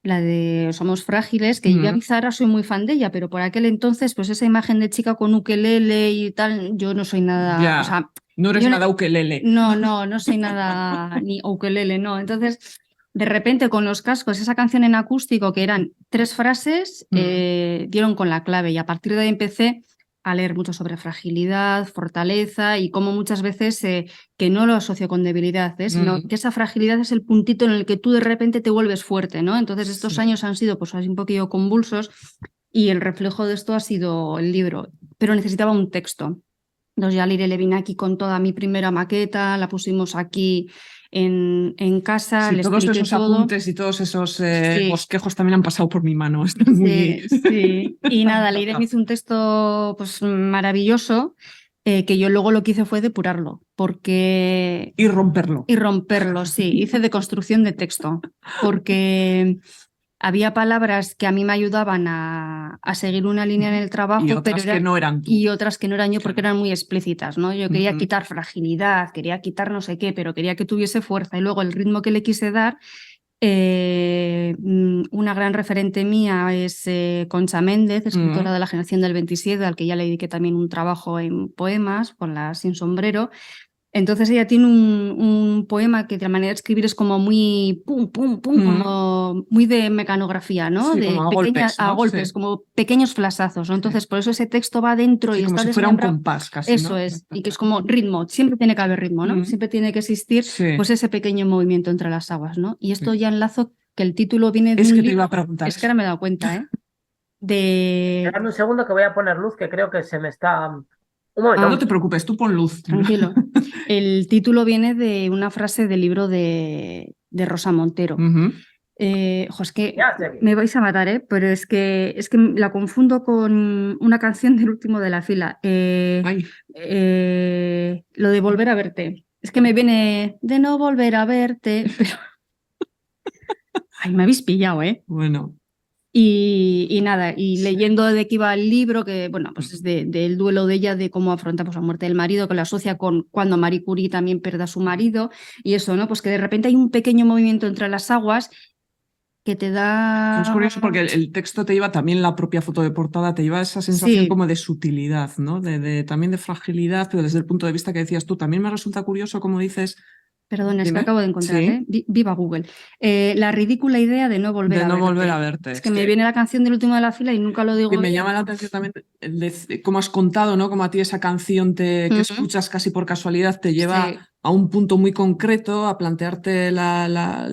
la de Somos Frágiles, que yo a Zahara soy muy fan de ella, pero por aquel entonces, pues esa imagen de chica con ukelele y tal, yo no soy nada, Ya, o sea, no eres yo nada ukelele. no soy nada ni ukelele, no. Entonces, de repente con los cascos, esa canción en acústico, que eran 3 frases, dieron con la clave y a partir de ahí empecé a leer mucho sobre fragilidad, fortaleza y cómo muchas veces que no lo asocio con debilidad, sino que esa fragilidad es el puntito en el que tú de repente te vuelves fuerte, ¿no? Entonces estos años han sido pues así un poquillo convulsos y el reflejo de esto ha sido el libro, pero necesitaba un texto. Entonces ya Leire le vine aquí con toda mi primera maqueta, la pusimos aquí en casa, Sí, le todos expliqué esos todo. apuntes y todos esos Sí. bosquejos también han pasado por mi mano. Están muy... Sí. Y nada, Leire me hizo un texto pues maravilloso, que yo luego lo que hice fue depurarlo, porque... Y romperlo. Y romperlo, sí. Hice deconstrucción de texto, porque había palabras que a mí me ayudaban a seguir una línea en el trabajo, Y otras que no eran tú. Y otras que no eran yo porque Claro. eran muy explícitas, ¿no? Yo quería quitar fragilidad, quería quitar no sé qué, pero quería que tuviese fuerza. Y luego el ritmo que le quise dar Una gran referente mía es Concha Méndez, escritora de la generación del 27, al que ya le dediqué también un trabajo en poemas con la Sin Sombrero. Entonces ella tiene un poema que de la manera de escribir es como muy pum, pum, pum, como muy de mecanografía, ¿no? Sí, de como a pequeñas, golpes, ¿no? a golpes, Sí. como pequeños flashazos, ¿no? Entonces por eso ese texto va adentro Sí, y como está si fuera un desmembrado. compás casi, Eso ¿no? es, y que es como ritmo, siempre tiene que haber ritmo, ¿no? Siempre tiene que existir Sí. pues ese pequeño movimiento entre las aguas, ¿no? Y esto ya enlazo que el título viene de Es un que te libro, iba a preguntar es que eso. ahora me he dado cuenta, ¿eh? De... Esperadme un segundo que voy a poner luz, que creo que se me está... Un momento. No te preocupes, tú pon luz. Tranquilo. El título viene de una frase del libro de Rosa Montero. Es que Ya estoy aquí. me vais a matar, pero es que la confundo con una canción del último de la fila. Lo de volver a verte. Es que me viene de no volver a verte, pero... Ay, me habéis pillado, ¿eh? Bueno. Y nada, y leyendo de qué iba el libro, que bueno, pues es del duelo de ella, de cómo afronta pues, la muerte del marido, que lo asocia con cuando Marie Curie también pierde a su marido, y eso, ¿no? Pues que de repente hay un pequeño movimiento entre las aguas que te da... Es curioso porque el texto te lleva, también la propia foto de portada, te lleva esa sensación Sí. como de sutilidad, ¿no? También de fragilidad, pero desde el punto de vista que decías tú, también me resulta curioso como dices... Perdón, es que Dime. acabo de encontrar, Sí. Viva Google. La ridícula idea de no volver De a no verte. volver a verte. Es que me viene la canción del último de la fila y nunca lo digo Que me bien. llama la atención también, como has contado, ¿no? Como a ti esa canción que escuchas casi por casualidad te lleva Sí. a un punto muy concreto, a plantearte la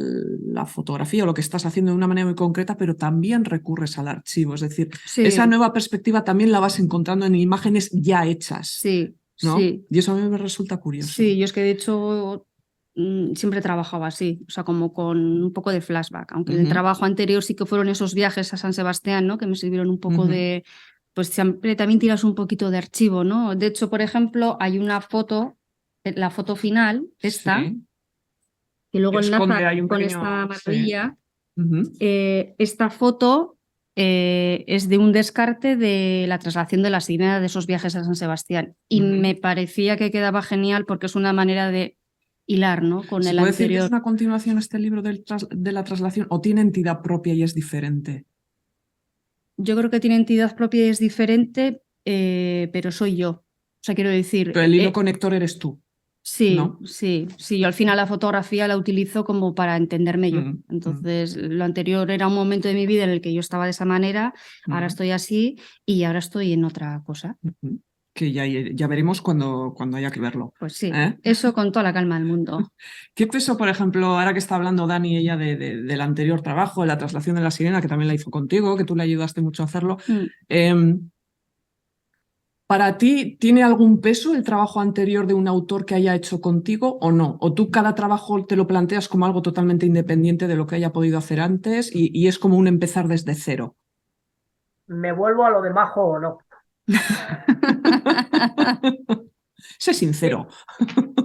fotografía o lo que estás haciendo de una manera muy concreta, pero también recurres al archivo. Es decir, Sí. esa nueva perspectiva también la vas encontrando en imágenes ya hechas. Sí, ¿no? sí. Y eso a mí me resulta curioso. Sí, yo es que de hecho siempre he trabajado así, o sea, como con un poco de flashback, aunque en el trabajo anterior sí que fueron esos viajes a San Sebastián, ¿no? Que me sirvieron un poco de, pues siempre también tiras un poquito de archivo, ¿no? De hecho, por ejemplo, hay una foto, la foto final, esta, Sí. que luego Que esconde enlaza ahí un con pequeño... esta maravilla. Sí. Esta foto es de un descarte de la traslación de la sirena de esos viajes a San Sebastián. Y me parecía que quedaba genial porque es una manera de hilar, ¿no? Con ¿Se el puede decir que anterior. es una continuación este libro de la traslación o tiene entidad propia y es diferente? Yo creo que tiene entidad propia y es diferente, pero soy yo. O sea, quiero decir... Pero el hilo conector eres tú. Sí, ¿no? sí. Yo al final la fotografía la utilizo como para entenderme yo. Mm, Entonces, lo anterior era un momento de mi vida en el que yo estaba de esa manera, ahora estoy así y ahora estoy en otra cosa. Que ya veremos cuando haya que verlo. Pues sí, eso con toda la calma del mundo. ¿Qué peso, por ejemplo, ahora que está hablando Dani, ella del anterior trabajo, de la traslación de la sirena, que también la hizo contigo, que tú le ayudaste mucho a hacerlo? ¿Para ti tiene algún peso el trabajo anterior de un autor que haya hecho contigo o no? ¿O tú cada trabajo te lo planteas como algo totalmente independiente de lo que haya podido hacer antes y es como un empezar desde cero? ¿Me vuelvo a lo de Majo o no? Sé sincero.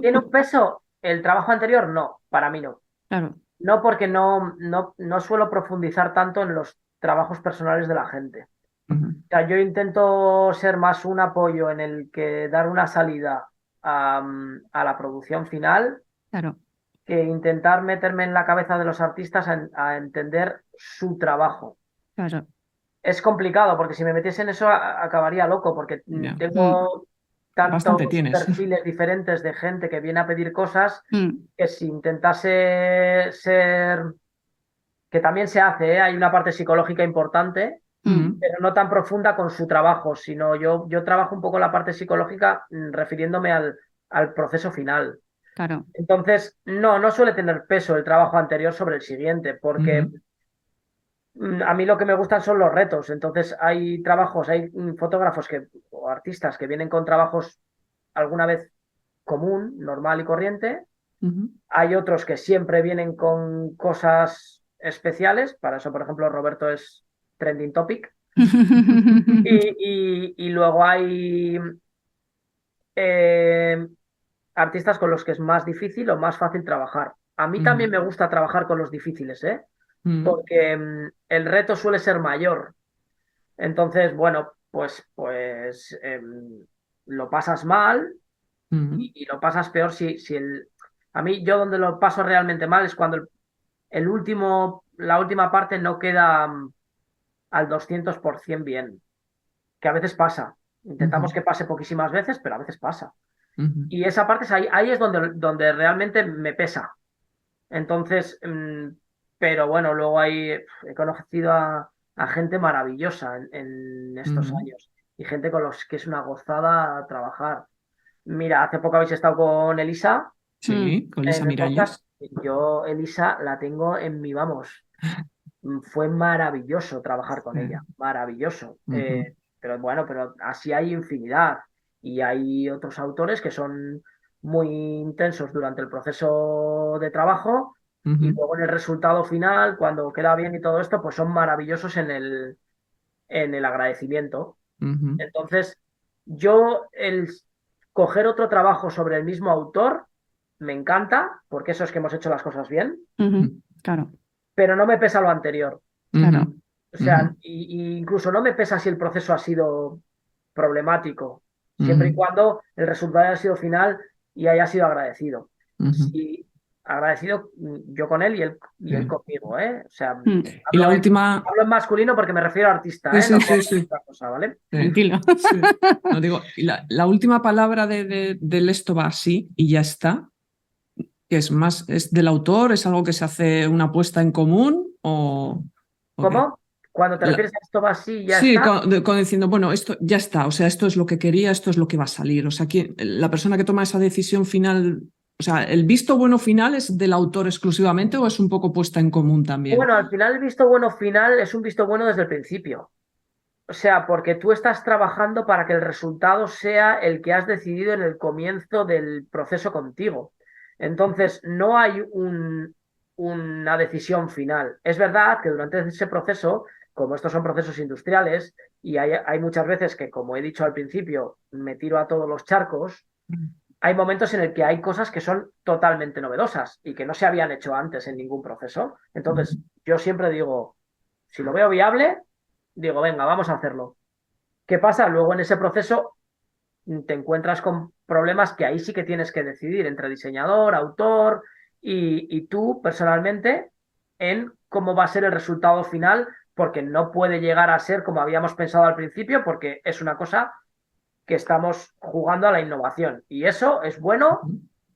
¿Tiene un peso el trabajo anterior? No, para mí no. Claro. No, porque no suelo profundizar tanto en los trabajos personales de la gente. O sea, yo intento ser más un apoyo en el que dar una salida a la producción final, Claro. que intentar meterme en la cabeza de los artistas a entender su trabajo. Claro. Es complicado, porque si me metiese en eso acabaría loco, porque tengo tantos perfiles diferentes de gente que viene a pedir cosas que si intentase ser... que también se hace, hay una parte psicológica importante, pero no tan profunda con su trabajo, sino yo trabajo un poco la parte psicológica refiriéndome al proceso final. Claro. Entonces, no suele tener peso el trabajo anterior sobre el siguiente, porque a mí lo que me gustan son los retos. Entonces, hay trabajos, hay fotógrafos o artistas que vienen con trabajos alguna vez común, normal y corriente. Hay otros que siempre vienen con cosas especiales. Para eso, por ejemplo, Roberto es trending topic. Y luego hay artistas con los que es más difícil o más fácil trabajar. A mí también me gusta trabajar con los difíciles, porque el reto suele ser mayor. Entonces, bueno, pues lo pasas mal y lo pasas peor si el... A mí, yo donde lo paso realmente mal es cuando la última parte no queda al 200% bien, que a veces pasa. Intentamos que pase poquísimas veces, pero a veces pasa. Y esa parte ahí es donde realmente me pesa. Entonces, pero bueno, luego he conocido a gente maravillosa en estos años y gente con los que es una gozada trabajar. Mira, hace poco habéis estado con Elisa. Sí, con Elisa en el podcast. Miralles. Yo, Elisa, la tengo en mi, vamos, fue maravilloso trabajar con ella, maravilloso. Pero bueno, pero así hay infinidad. Y hay otros autores que son muy intensos durante el proceso de trabajo y luego en el resultado final, cuando queda bien y todo esto, pues son maravillosos en el agradecimiento. Entonces, el coger otro trabajo sobre el mismo autor me encanta, porque eso es que hemos hecho las cosas bien, Claro. pero no me pesa lo anterior. Claro. O sea, y incluso no me pesa si el proceso ha sido problemático, siempre y cuando el resultado haya sido final y haya sido agradecido. Y agradecido yo con él y él conmigo, ¿eh? O sea, Y la última... hablo en masculino porque me refiero a artista, ¿eh? Sí. Otra cosa, ¿vale? Tranquilo. Sí. No, digo, la última palabra del esto va así y ya está. ¿Que es del autor? ¿Es algo que se hace una apuesta en común? ¿Cómo? Cuando te refieres a esto va así, ya sí, está. con diciendo, bueno, esto ya está, o sea, esto es lo que quería, esto es lo que va a salir. O sea, la persona que toma esa decisión final, o sea, ¿el visto bueno final es del autor exclusivamente o es un poco puesta en común también? Bueno, al final el visto bueno final es un visto bueno desde el principio. O sea, porque tú estás trabajando para que el resultado sea el que has decidido en el comienzo del proceso contigo. Entonces, no hay una decisión final. Es verdad que durante ese proceso, como estos son procesos industriales, y hay muchas veces que, como he dicho al principio, me tiro a todos los charcos, hay momentos en el que hay cosas que son totalmente novedosas y que no se habían hecho antes en ningún proceso. Entonces, yo siempre digo, si lo veo viable, digo, venga, vamos a hacerlo. ¿Qué pasa? Luego en ese proceso te encuentras con problemas que ahí sí que tienes que decidir entre diseñador, autor y tú personalmente en cómo va a ser el resultado final, porque no puede llegar a ser como habíamos pensado al principio, porque es una cosa que estamos jugando a la innovación. Y eso es bueno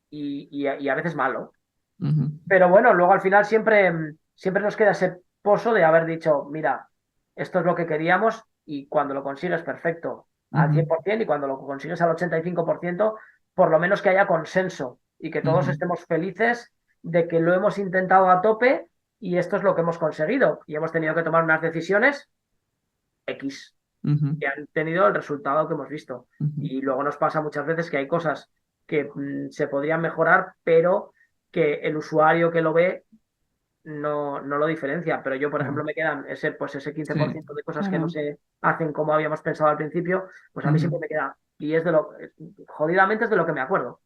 y a veces malo. Pero bueno, luego al final siempre nos queda ese pozo de haber dicho, mira, esto es lo que queríamos y cuando lo consigues perfecto al 100% y cuando lo consigues al 85%, por lo menos que haya consenso y que todos estemos felices de que lo hemos intentado a tope y esto es lo que hemos conseguido. Y hemos tenido que tomar unas decisiones X que han tenido el resultado que hemos visto. Y luego nos pasa muchas veces que hay cosas que se podrían mejorar, pero que el usuario que lo ve no lo diferencia. Pero yo, por ejemplo, me quedan ese 15% de cosas que no se hacen como habíamos pensado al principio, pues a mí siempre me queda. Y jodidamente es de lo que me acuerdo.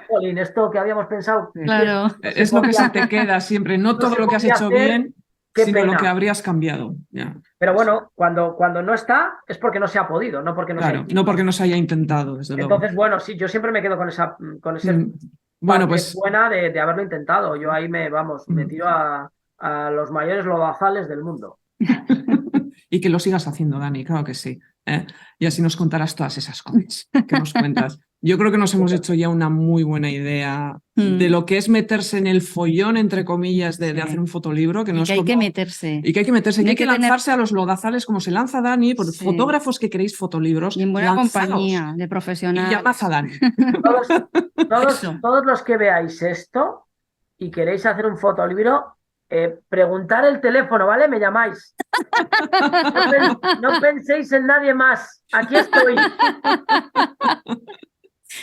Jolín, esto que habíamos pensado. Claro. Es lo que se te queda siempre, no todo lo que has hecho bien, sino pena. lo que habrías cambiado. Ya. Pero bueno, cuando no está es porque no se ha podido, no porque no se ha intentado. No porque no se haya intentado, desde luego. Entonces, bueno, sí, yo siempre me quedo con ese bueno, pues buena de haberlo intentado. Yo ahí me tiro a los mayores lodazales del mundo. Y que lo sigas haciendo, Dani, claro que sí. Y así nos contarás todas esas cosas que nos cuentas. Yo creo que nos hemos hecho ya una muy buena idea de lo que es meterse en el follón, entre comillas, de hacer un fotolibro. Que, no hay que meterse. Y que hay que meterse, que hay que lanzarse a los lodazales como se lanza Dani, por fotógrafos que queréis fotolibros. Y en buena compañía de profesionales. Y llamad a Dani. Todos los que veáis esto y queréis hacer un fotolibro, preguntar el teléfono, ¿vale? Me llamáis. No penséis en nadie más. Aquí estoy.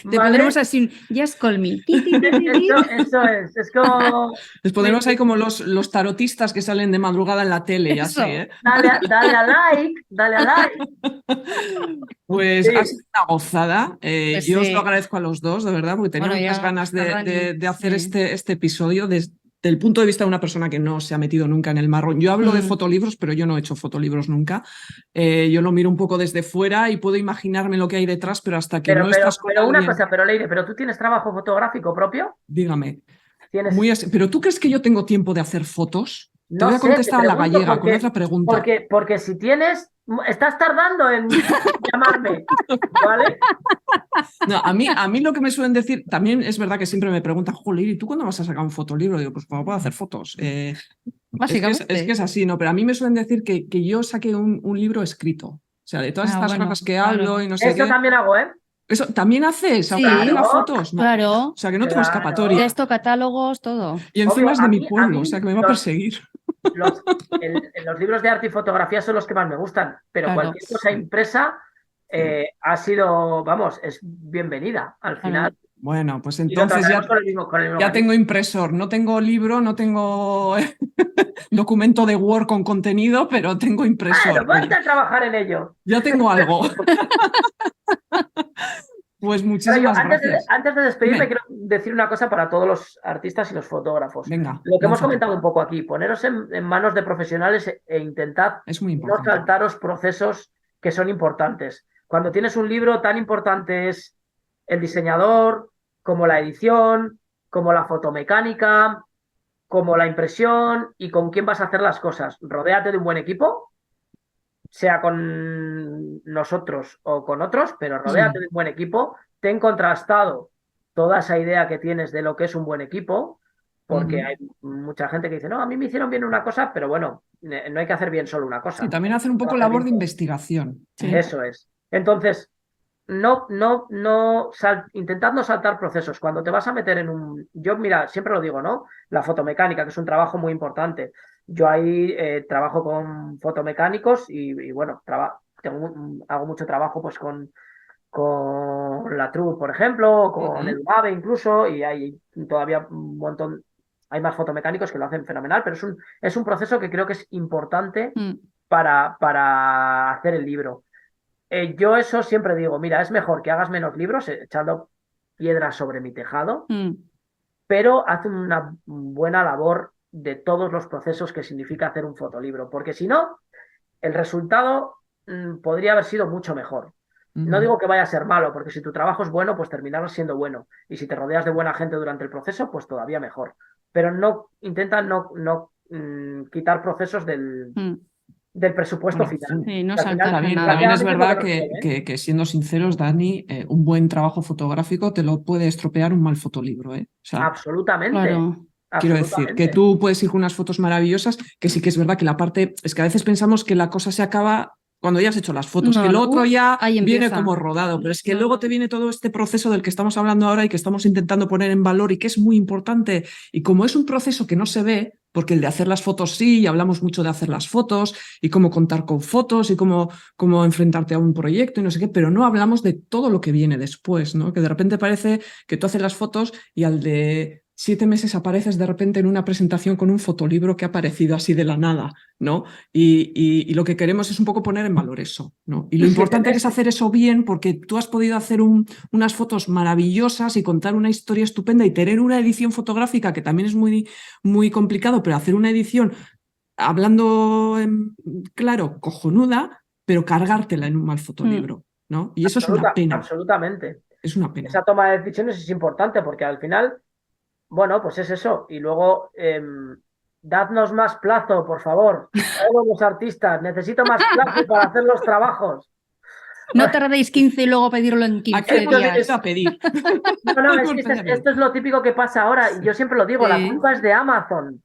Te pondremos así, just call me. Eso es. Es como. Les pondremos ahí como los tarotistas que salen de madrugada en la tele, ya sé, ¿eh? Dale a like. Pues ha sido una gozada. Yo os lo agradezco a los dos, de verdad, porque tenía muchas ganas de hacer este episodio desde el punto de vista de una persona que no se ha metido nunca en el marrón. Yo hablo de fotolibros, pero yo no he hecho fotolibros nunca. Yo lo miro un poco desde fuera y puedo imaginarme lo que hay detrás, pero hasta que no estás con Pero una alguien... cosa, Leire, ¿pero tú tienes trabajo fotográfico propio? Dígame. Pero ¿tú crees que yo tengo tiempo de hacer fotos? Te No voy a sé, contestar te a la pregunto gallega con otra pregunta. Porque si tienes, estás tardando en llamarme, ¿vale? No, a mí lo que me suelen decir, también es verdad que siempre me preguntan, joder, ¿y tú cuándo vas a sacar un fotolibro? Digo, pues cuando puedo hacer fotos. Básicamente. Es que es así, ¿no? Pero a mí me suelen decir que yo saque un libro escrito. O sea, de todas estas cosas que hablo y no sé Eso qué. también hago, ¿eh? ¿Eso también haces? Sí, ¿Aunque no tengas fotos? No. claro. O sea, que no tengo escapatoria. Texto, catálogos, todo. Y encima Obvio, es de mi pueblo, o sea, que me va a perseguir. Los libros de arte y fotografía son los que más me gustan, pero Claro. cualquier cosa impresa ha sido, vamos, es bienvenida al final. Bueno, pues Y lo entonces trataremos con el mismo ya cariño. tengo impresor, no tengo libro, no tengo documento de Word con contenido, pero tengo impresor. Bueno, ponte a trabajar en ello. Ya tengo algo. Pues muchísimas gracias. Antes de despedirme, Dime. quiero decir una cosa para todos los artistas y los fotógrafos. Venga, Lo que hemos lánzate. comentado un poco aquí, poneros en manos de profesionales e intentad Es muy no importante. saltaros procesos que son importantes. Cuando tienes un libro, tan importante es el diseñador, como la edición, como la fotomecánica, como la impresión y con quién vas a hacer las cosas. Rodéate de un buen equipo, sea con nosotros o con otros, pero rodéate de un buen equipo. Ten contrastado toda esa idea que tienes de lo que es un buen equipo, porque hay mucha gente que dice, no, a mí me hicieron bien una cosa, pero bueno, no hay que hacer bien solo una cosa. Sí, también hacer un poco labor de investigación. Eso es. Entonces, intentad no saltar procesos. Cuando te vas a meter en un... Yo, mira, siempre lo digo, ¿no? La fotomecánica, que es un trabajo muy importante. Yo ahí trabajo con fotomecánicos y bueno, hago mucho trabajo pues con la TRU, por ejemplo, con el MAVE incluso, y hay todavía un montón, hay más fotomecánicos que lo hacen fenomenal, pero es un proceso que creo que es importante para hacer el libro. Yo eso siempre digo, mira, es mejor que hagas menos libros echando piedras sobre mi tejado, pero haz una buena labor de todos los procesos que significa hacer un fotolibro, porque si no, el resultado podría haber sido mucho mejor. No digo que vaya a ser malo, porque si tu trabajo es bueno, pues terminará siendo bueno. Y si te rodeas de buena gente durante el proceso, pues todavía mejor. Pero intenta no quitar procesos del presupuesto final. Sí, no Al final, saltar También nada. es verdad que siendo sinceros, Dani, un buen trabajo fotográfico te lo puede estropear un mal fotolibro, ¿eh? O sea, Absolutamente. Claro. quiero decir, que tú puedes ir con unas fotos maravillosas, que sí que es verdad que la parte, es que a veces pensamos que la cosa se acaba cuando ya has hecho las fotos, No, que lo otro ya ahí viene empieza. como rodado, pero es que luego te viene todo este proceso del que estamos hablando ahora y que estamos intentando poner en valor y que es muy importante. Y como es un proceso que no se ve, porque el de hacer las fotos sí, y hablamos mucho de hacer las fotos y cómo contar con fotos y cómo enfrentarte a un proyecto y no sé qué, pero no hablamos de todo lo que viene después, ¿no? Que de repente parece que tú haces las fotos y al de 7 meses apareces de repente en una presentación con un fotolibro que ha aparecido así de la nada, ¿no? Y lo que queremos es un poco poner en valor eso, ¿no? Y lo importante es hacer eso bien, porque tú has podido hacer unas fotos maravillosas y contar una historia estupenda y tener una edición fotográfica que también es muy, muy complicado, pero hacer una edición, hablando claro, cojonuda, pero cargártela en un mal fotolibro, ¿no? Y eso es una pena. Absolutamente. Es una pena. Esa toma de decisiones es importante porque al final, bueno, pues es eso. Y luego, dadnos más plazo, por favor. Todos los artistas, necesito más plazo para hacer los trabajos. No tardéis 15 y luego pedirlo en 15 días. Es a pedir. No, es que esto es lo típico que pasa ahora. Y yo siempre lo digo, la culpa es de Amazon.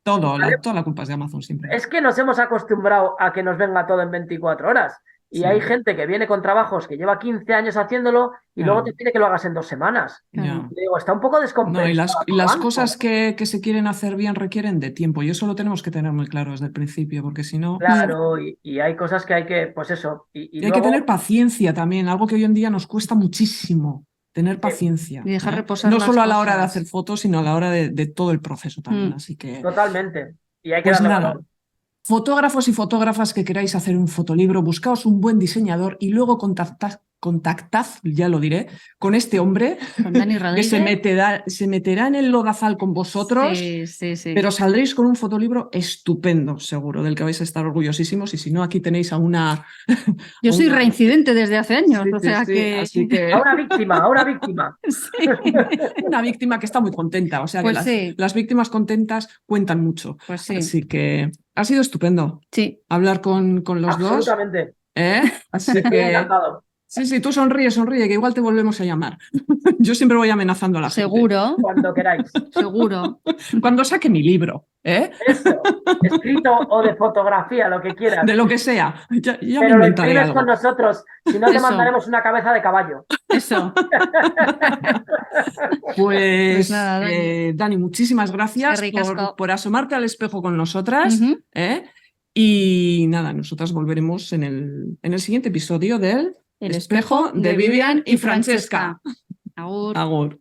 Toda la culpa es de Amazon siempre. Es que nos hemos acostumbrado a que nos venga todo en 24 horas. Y hay gente que viene con trabajos que lleva 15 años haciéndolo y luego te pide que lo hagas en 2 semanas. Y digo, está un poco descompensado. Y las cosas que se quieren hacer bien requieren de tiempo. Y eso lo tenemos que tener muy claro desde el principio, porque si no... Claro, y hay cosas que hay que, pues eso. Y hay que tener paciencia también, algo que hoy en día nos cuesta muchísimo. Tener paciencia. Y dejar reposar no las solo a la cosas. hora de hacer fotos, sino a la hora de todo el proceso también. Así que... Totalmente. Y hay que pues darle nada. valor. Fotógrafos y fotógrafas que queráis hacer un fotolibro, buscaos un buen diseñador y luego contactad, ya lo diré, con este hombre Con Dani que Rodríguez. se meterá en el lodazal con vosotros, Sí, sí, sí. pero saldréis con un fotolibro estupendo, seguro, del que vais a estar orgullosísimos. Y si no, aquí tenéis a una... Yo soy una- reincidente desde hace años, Sí, o sí, sea sí, que... así que A una víctima. Sí. una víctima que está muy contenta. O sea Pues que sí. las víctimas contentas cuentan mucho. Pues sí. Así que ha sido estupendo Sí. hablar con los dos. Absolutamente. Así Estoy que encantado. sí, tú sonríe, que igual te volvemos a llamar. Yo siempre voy amenazando a la gente. Seguro, Cuando queráis. seguro. Cuando saque mi libro, Eso. Escrito o de fotografía, lo que quieras. de lo que sea. Ya me Pero lo inventaré imprimes algo. con nosotros. Si no, te Eso. mandaremos una cabeza de caballo. Eso. Pues nada, Dani. Dani, muchísimas gracias Qué ricasco. por asomarte al espejo con nosotras. Ujú. Y nada, nosotras volveremos en el siguiente episodio del El espejo de Vivian y Francesca. Agur. Agur.